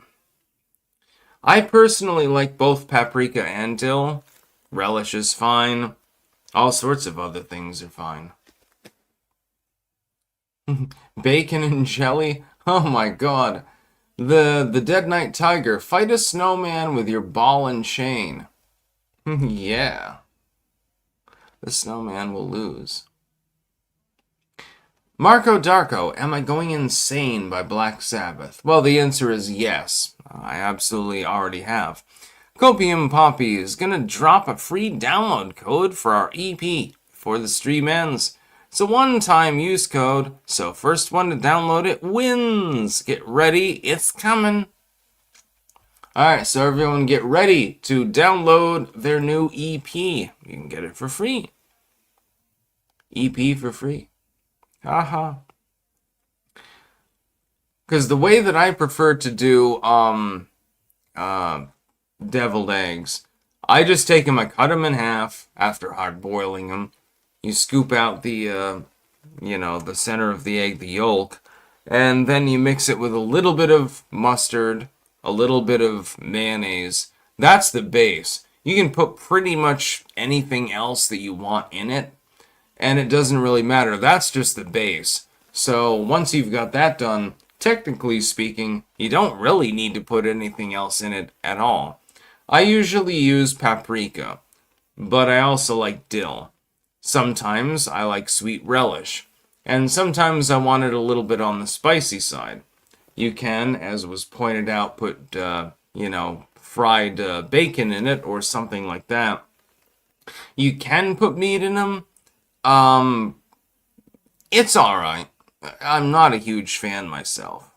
I personally like both paprika and dill. Relish is fine. All sorts of other things are fine. Bacon and jelly? Oh my god. The Dead Knight Tiger. Fight a snowman with your ball and chain. Yeah. The snowman will lose. Marco Darko, Am I Going Insane by Black Sabbath? Well, the answer is yes. I absolutely already have. Copium Poppy is gonna drop a free download code for our EP before the stream ends. It's a one-time use code, so first one to download it wins. Get ready, it's coming. Alright, so everyone get ready to download their new EP. You can get it for free. EP for free. Haha. Because the way that I prefer to do deviled eggs, I just take them, I cut them in half after hard boiling them. You scoop out the the center of the egg, the yolk, and then you mix it with a little bit of mustard, a little bit of mayonnaise. That's the base. You can put pretty much anything else that you want in it, and it doesn't really matter. That's just the base. So once you've got that done, technically speaking, you don't really need to put anything else in it at all. I usually use paprika, but I also like dill. Sometimes I like sweet relish, and sometimes I want it a little bit on the spicy side. You can, as was pointed out, put, fried bacon in it or something like that. You can put meat in them. It's alright. I'm not a huge fan myself.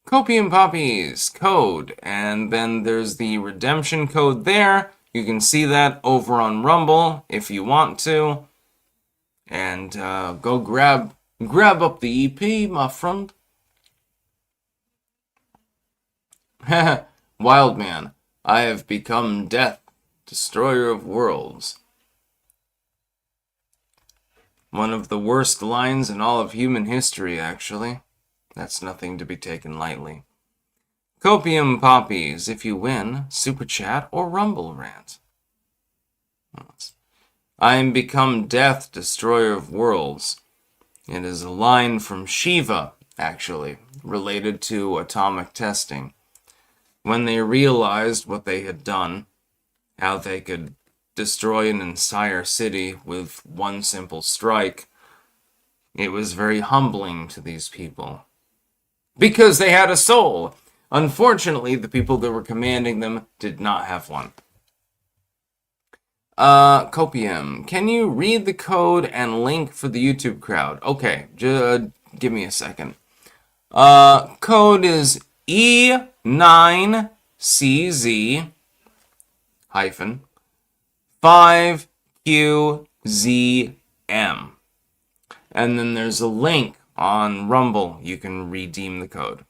Copium Poppies code, and then there's the redemption code there. You can see that over on Rumble if you want to. And go grab up the EP, my friend. Wildman, I have become death, destroyer of worlds. One of the worst lines in all of human history, actually. That's nothing to be taken lightly. Copium Poppies, if you win, Super Chat or Rumble Rant. I am become death, destroyer of worlds. It is a line from Shiva, actually, related to atomic testing. When they realized what they had done, how they could destroy an entire city with one simple strike, it was very humbling to these people. Because they had a soul. Unfortunately, the people that were commanding them did not have one. Copium, can you read the code and link for the YouTube crowd? Okay, give me a second. Code is E9CZ hyphen 5QZM. And then there's a link on Rumble. You can redeem the code.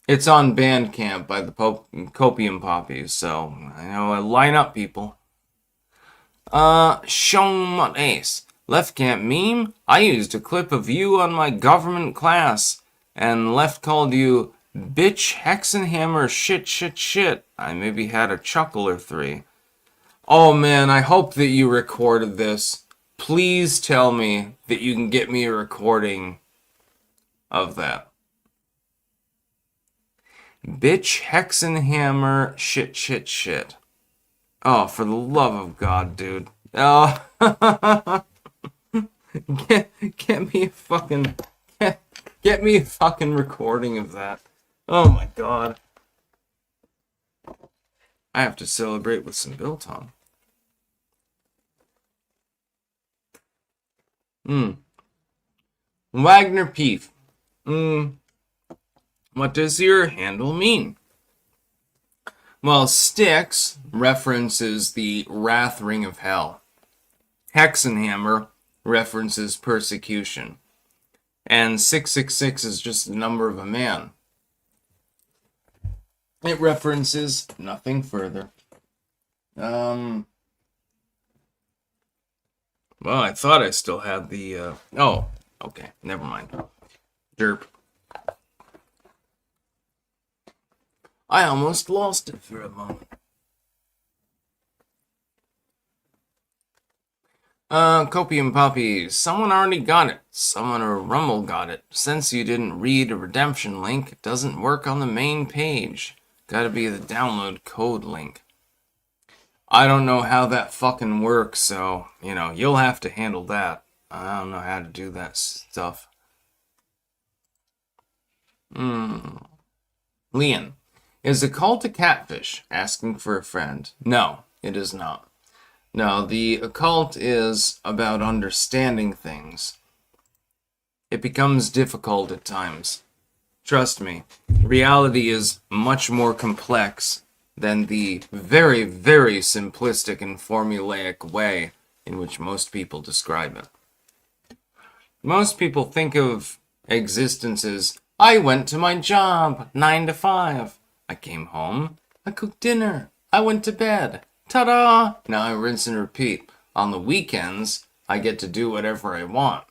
It's on Bandcamp by the Copium Poppies, so I know I line up people. Shon Ace. Left Camp meme? I used a clip of you on my government class, and Left called you bitch, Hexenhammer, shit. I maybe had a chuckle or three. Oh man, I hope that you recorded this. Please tell me that you can get me a recording of that. Bitch, Hexenhammer, shit. Oh, for the love of God, dude. Oh, get me a fucking recording of that. Oh my God. I have to celebrate with some biltong. Wagner Peef. What does your handle mean? Well, Styx references the Wrath Ring of Hell. Hexenhammer references persecution. And 666 is just the number of a man. It references nothing further. Well, I thought I still had the, oh, okay, never mind. Derp. I almost lost it for a moment. Copium Puppy, someone already got it. Someone or Rumble got it. Since you didn't read a redemption link, it doesn't work on the main page. Gotta be the download code link. I don't know how that fucking works, so, you'll have to handle that. I don't know how to do that stuff. Leon, is a cult a catfish? Asking for a friend. No, it is not. No, the occult is about understanding things. It becomes difficult at times. Trust me, reality is much more complex than the very, very simplistic and formulaic way in which most people describe it. Most people think of existence as, I went to my job, 9 to 5. I came home, I cooked dinner, I went to bed. Ta-da! Now I rinse and repeat. On the weekends, I get to do whatever I want.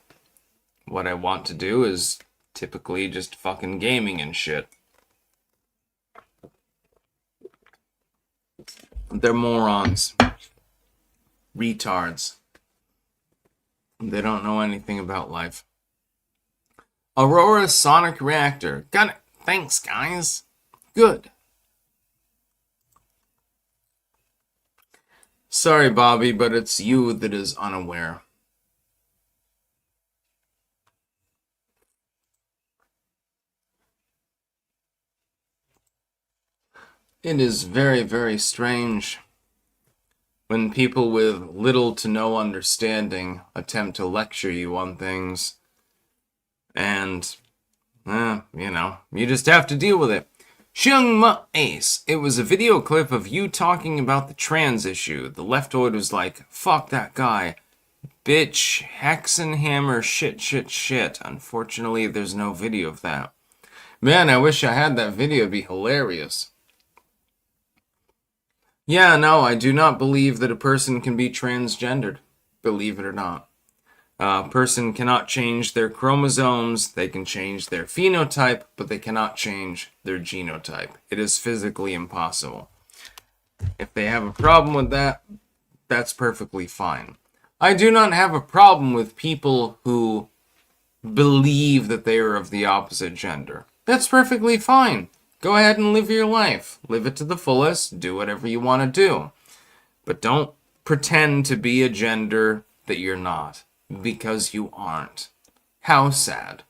What I want to do is typically just fucking gaming and shit. They're morons. Retards. They don't know anything about life. Aurora Sonic Reactor. Got it. Thanks, guys. Good. Sorry, Bobby, but it's you that is unaware. It is very, very strange when people with little to no understanding attempt to lecture you on things. And, you just have to deal with it. Xiangma Ace, it was a video clip of you talking about the trans issue. The leftoid was like, fuck that guy. Bitch, Hexenhammer, shit. Unfortunately, there's no video of that. Man, I wish I had that video. It'd be hilarious. Yeah, no, I do not believe that a person can be transgendered. Believe it or not. A person cannot change their chromosomes, they can change their phenotype, but they cannot change their genotype. It is physically impossible. If they have a problem with that, that's perfectly fine. I do not have a problem with people who believe that they are of the opposite gender. That's perfectly fine. Go ahead and live your life. Live it to the fullest. Do whatever you want to do. But don't pretend to be a gender that you're not. Because you aren't. How sad.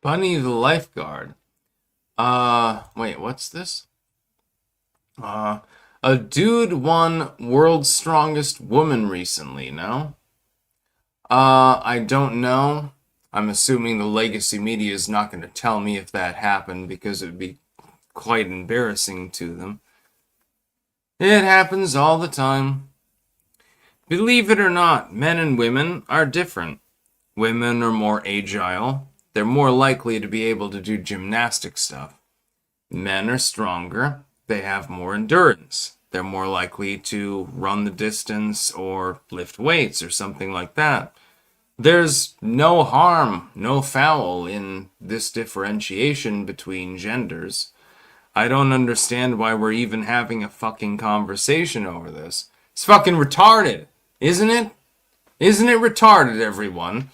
Bunny the lifeguard. Wait, what's this? A dude won World's Strongest Woman recently, no? I don't know. I'm assuming the legacy media is not going to tell me if that happened because it would be quite embarrassing to them. It happens all the time. Believe it or not, men and women are different. Women are more agile. They're more likely to be able to do gymnastic stuff. Men are stronger. They have more endurance. They're more likely to run the distance or lift weights or something like that. There's no harm, no foul in this differentiation between genders. I don't understand why we're even having a fucking conversation over this. It's fucking retarded, isn't it? Isn't it retarded, everyone?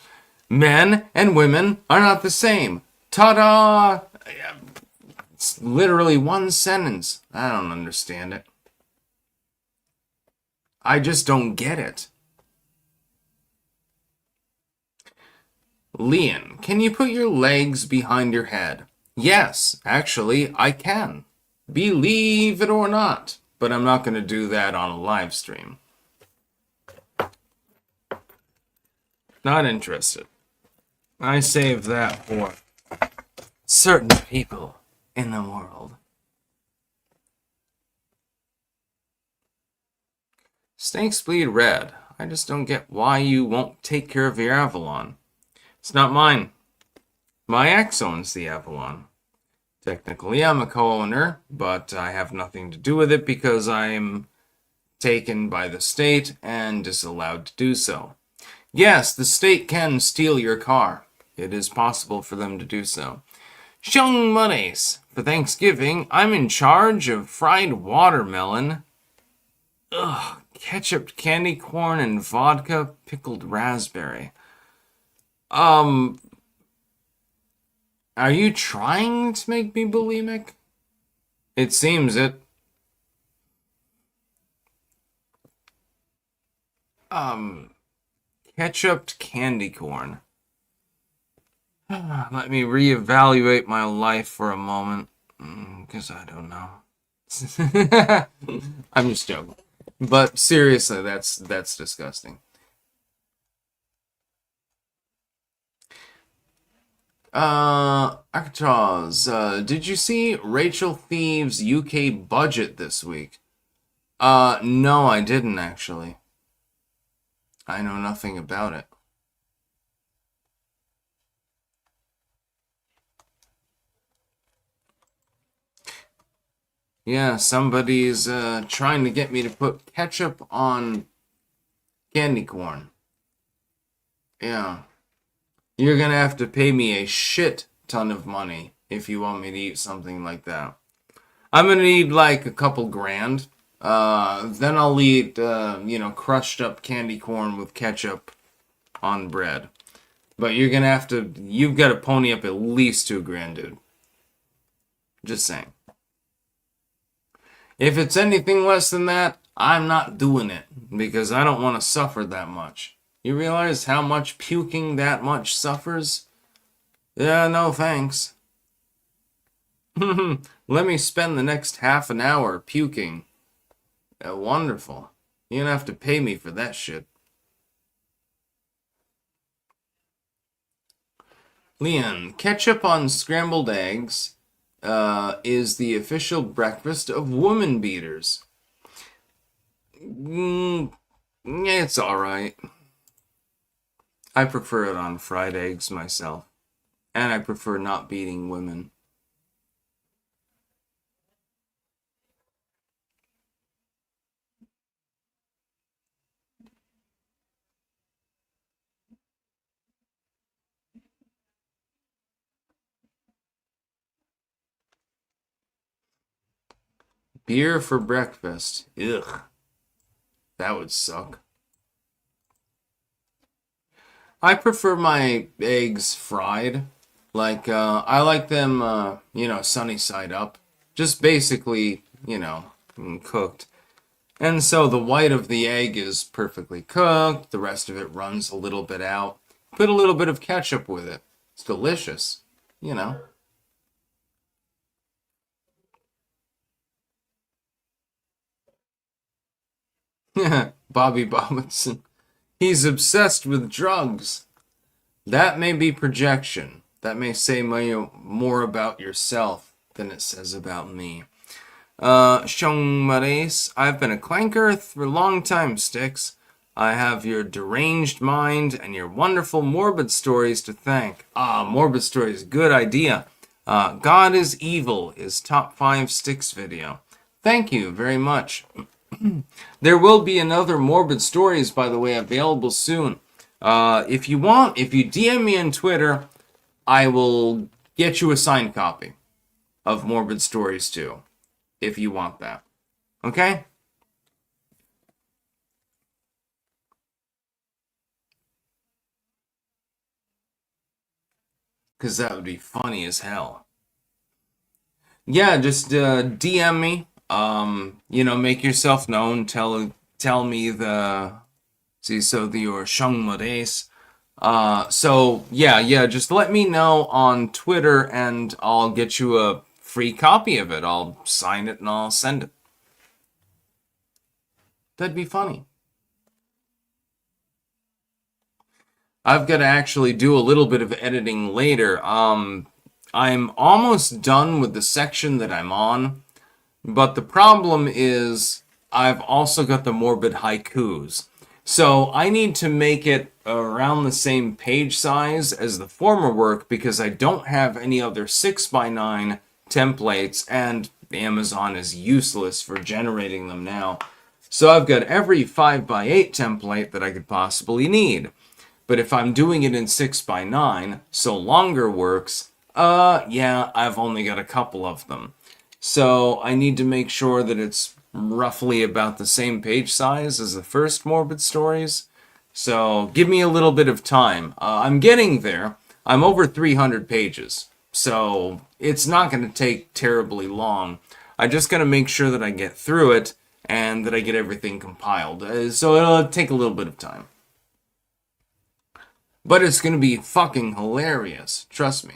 Men and women are not the same. Ta-da! It's literally one sentence. I don't understand it. I just don't get it. Leon, can you put your legs behind your head? Yes, actually, I can. Believe it or not. But I'm not going to do that on a live stream. Not interested. I save that for certain people in the world. Snakes bleed red. I just don't get why you won't take care of your Avalon. It's not mine. My ex owns the Avalon. Technically, I'm a co-owner, but I have nothing to do with it because I'm taken by the state and is allowed to do so. Yes, the state can steal your car. It is possible for them to do so. Shung Monies. For Thanksgiving, I'm in charge of fried watermelon. Ugh, ketchup, candy corn, and vodka pickled raspberry. Are you trying to make me bulimic? It seems it. Ketchup candy corn. Let me reevaluate my life for a moment, because I don't know. I'm just joking. But seriously, that's disgusting. Arctos, did you see Rachel Thieves' UK budget this week? No, I didn't actually. I know nothing about it. Yeah, somebody's trying to get me to put ketchup on candy corn. Yeah. You're gonna have to pay me a shit ton of money if you want me to eat something like that. I'm gonna need like a couple grand. Then I'll eat, crushed up candy corn with ketchup on bread. But you've got to pony up at least $2,000, dude. Just saying. If it's anything less than that, I'm not doing it because I don't want to suffer that much. You realize how much puking that much suffers? Yeah, no thanks. Let me spend the next half an hour puking. Wonderful. You don't have to pay me for that shit. Leon, ketchup on scrambled eggs is the official breakfast of woman beaters. It's alright. I prefer it on fried eggs myself. And I prefer not beating women. Beer for breakfast. Ugh. That would suck. I prefer my eggs fried. Like, I like them, sunny side up. Just basically, cooked. And so the white of the egg is perfectly cooked. The rest of it runs a little bit out. Put a little bit of ketchup with it. It's delicious, Bobby Robinson. He's obsessed with drugs. That may be projection. That may say more about yourself than it says about me. Shong Mares, I've been a clanker for a long time, Sticks. I have your deranged mind and your wonderful morbid stories to thank. Morbid stories, good idea. God is Evil is top 5 Sticks video. Thank you very much. There will be another Morbid Stories, by the way, available soon. If you DM me on Twitter, I will get you a signed copy of Morbid Stories 2, if you want that. Okay? Because that would be funny as hell. Yeah, just DM me. Make yourself known. Tell me your Shang Modes. Just let me know on Twitter and I'll get you a free copy of it. I'll sign it and I'll send it. That'd be funny. I've got to actually do a little bit of editing later. I'm almost done with the section that I'm on, but the problem is I've also got the morbid haikus. So I need to make it around the same page size as the former work because I don't have any other 6x9 templates, and Amazon is useless for generating them now. So I've got every 5x8 template that I could possibly need. But if I'm doing it in 6x9, so longer works, yeah, I've only got a couple of them. So I need to make sure that it's roughly about the same page size as the first Morbid Stories. So give me a little bit of time. I'm getting there. I'm over 300 pages. So it's not going to take terribly long. I just got to make sure that I get through it and that I get everything compiled. So it'll take a little bit of time. But it's going to be fucking hilarious. Trust me.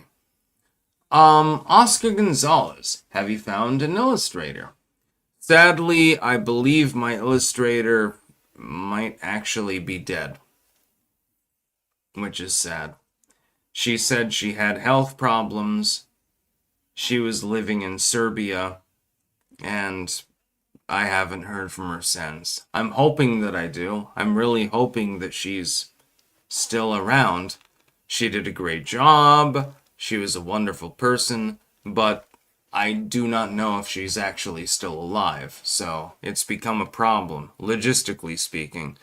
Oscar Gonzalez, have you found an illustrator? Sadly, I believe my illustrator might actually be dead. Which is sad. She said she had health problems. She was living in Serbia. And I haven't heard from her since. I'm hoping that I do. I'm really hoping that she's still around. She did a great job. She was a wonderful person, but I do not know if she's actually still alive. So it's become a problem, logistically speaking.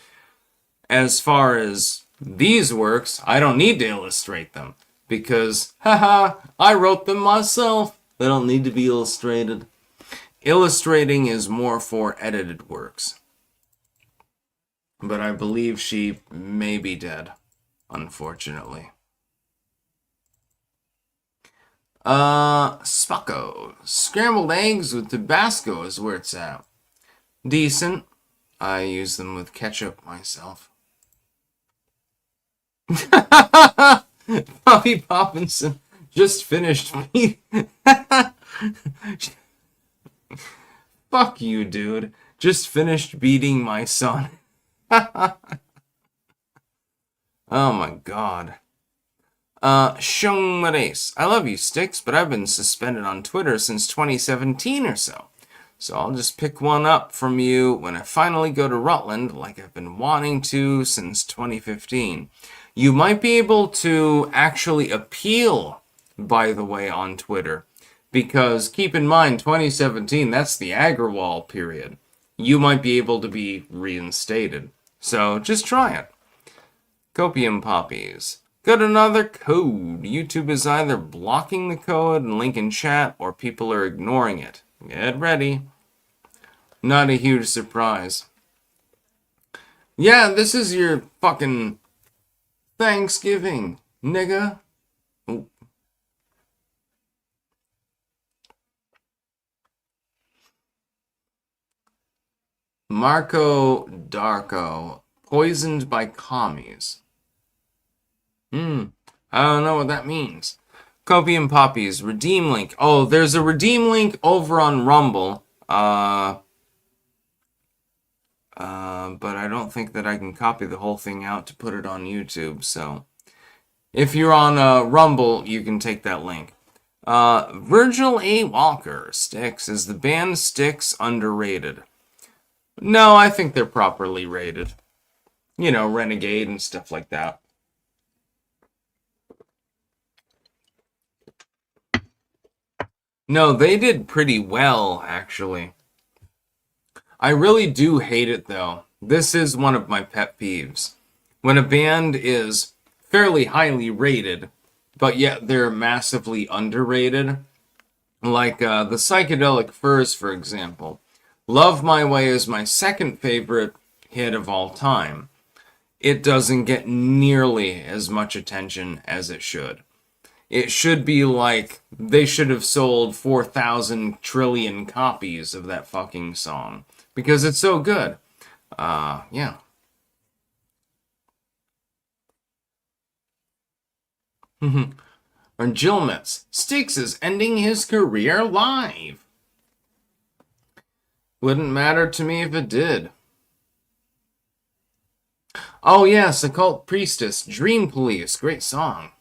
As far as these works, I don't need to illustrate them because, haha, I wrote them myself. They don't need to be illustrated. Illustrating is more for edited works. But I believe she may be dead, unfortunately. Spocko. Scrambled eggs with Tabasco is where it's at. Decent. I use them with ketchup myself. Bobby Poppinson just finished me. Fuck you, dude. Just finished beating my son. Oh my god. Shung Mares. I love you, Sticks, but I've been suspended on Twitter since 2017 or so. So I'll just pick one up from you when I finally go to Rutland, like I've been wanting to since 2015. You might be able to actually appeal, by the way, on Twitter. Because keep in mind, 2017, that's the Agrawal period. You might be able to be reinstated. So just try it. Copium Poppies. Got another code. YouTube is either blocking the code and link in chat, or people are ignoring it. Get ready. Not a huge surprise. Yeah, this is your fucking Thanksgiving, nigga. Ooh. Marco Darko. Poisoned by commies. I don't know what that means. Copium Poppies. Redeem link. Oh, there's a redeem link over on Rumble. But I don't think that I can copy the whole thing out to put it on YouTube, so if you're on Rumble, you can take that link. Virgil A. Walker. Styx. Is the band Styx underrated? No, I think they're properly rated. You know, Renegade and stuff like that. No, they did pretty well, actually. I really do hate it, though. This is one of my pet peeves. When a band is fairly highly rated, but yet they're massively underrated. Like the Psychedelic Furs, for example. Love My Way is my second favorite hit of all time. It doesn't get nearly as much attention as it should. It should be like, they should have sold 4,000 trillion copies of that fucking song. Because it's so good. Yeah. Or Jilmets. Styx is ending his career live. Wouldn't matter to me if it did. Oh yes, Occult Priestess, Dream Police, great song.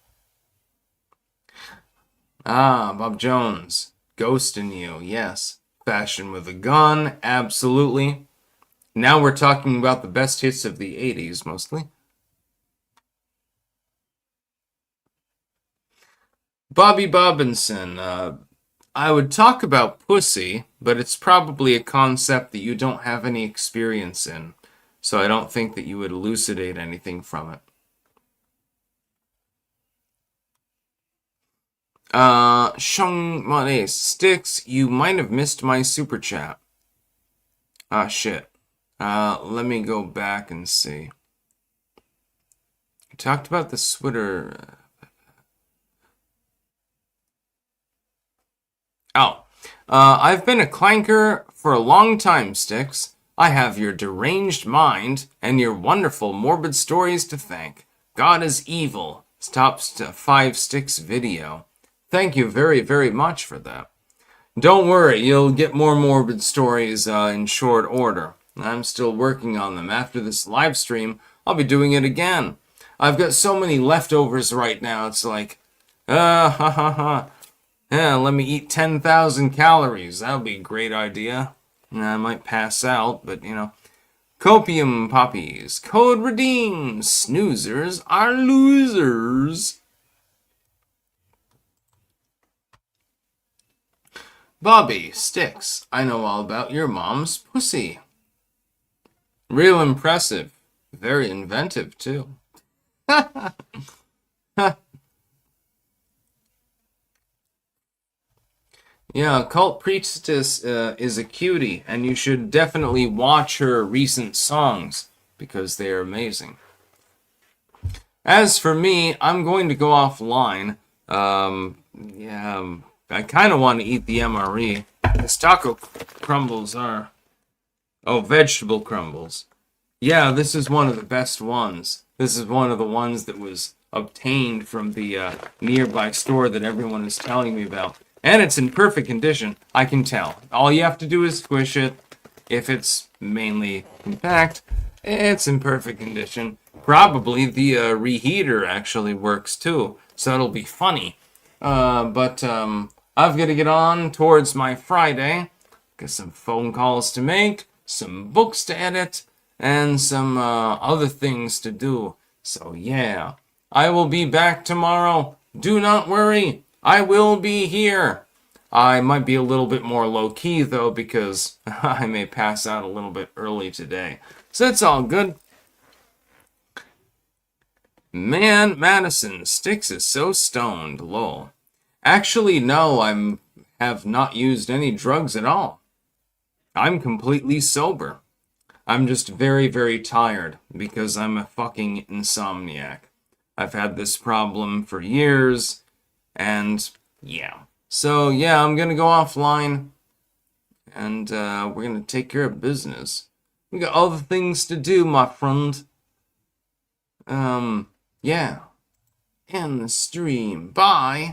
Ah, Bob Jones, Ghost in You, yes. Fashion with a Gun, absolutely. Now we're talking about the best hits of the 80s, mostly. Bobby Bobbinson, I would talk about pussy, but it's probably a concept that you don't have any experience in. So I don't think that you would elucidate anything from it. Shung Monet, Styx, you might have missed my super chat. Ah, shit. Let me go back and see. I talked about the Twitter. I've been a clanker for a long time, Styx. I have your deranged mind and your wonderful morbid stories to thank. God is evil. Top 5 Styx video. Thank you very, very much for that. Don't worry, you'll get more morbid stories in short order. I'm still working on them. After this live stream, I'll be doing it again. I've got so many leftovers right now, it's like, ha ha ha. Yeah, let me eat 10,000 calories. That would be a great idea. I might pass out, but you know. Copium poppies. Code redeemed. Snoozers are losers. Bobby, Styx, I know all about your mom's pussy. Real impressive. Very inventive, too. Yeah, Cult Priestess is a cutie, and you should definitely watch her recent songs, because they are amazing. As for me, I'm going to go offline. I kind of want to eat the MRE. These taco crumbles are... Oh, vegetable crumbles. Yeah, this is one of the best ones. This is one of the ones that was obtained from the nearby store that everyone is telling me about. And it's in perfect condition, I can tell. All you have to do is squish it. If it's mainly compact, it's in perfect condition. Probably the reheater actually works too, so it'll be funny. I've got to get on towards my Friday. Got some phone calls to make, some books to edit, and some other things to do. So yeah, I will be back tomorrow. Do not worry. I will be here. I might be a little bit more low-key, though, because I may pass out a little bit early today. So that's all good. Man, Madison, Styx is so stoned, lol. Actually, no, I have not used any drugs at all. I'm completely sober. I'm just very, very tired, because I'm a fucking insomniac. I've had this problem for years. And yeah. So yeah, I'm gonna go offline. And we're gonna take care of business. We got other things to do, my friend. Yeah. End the stream. Bye.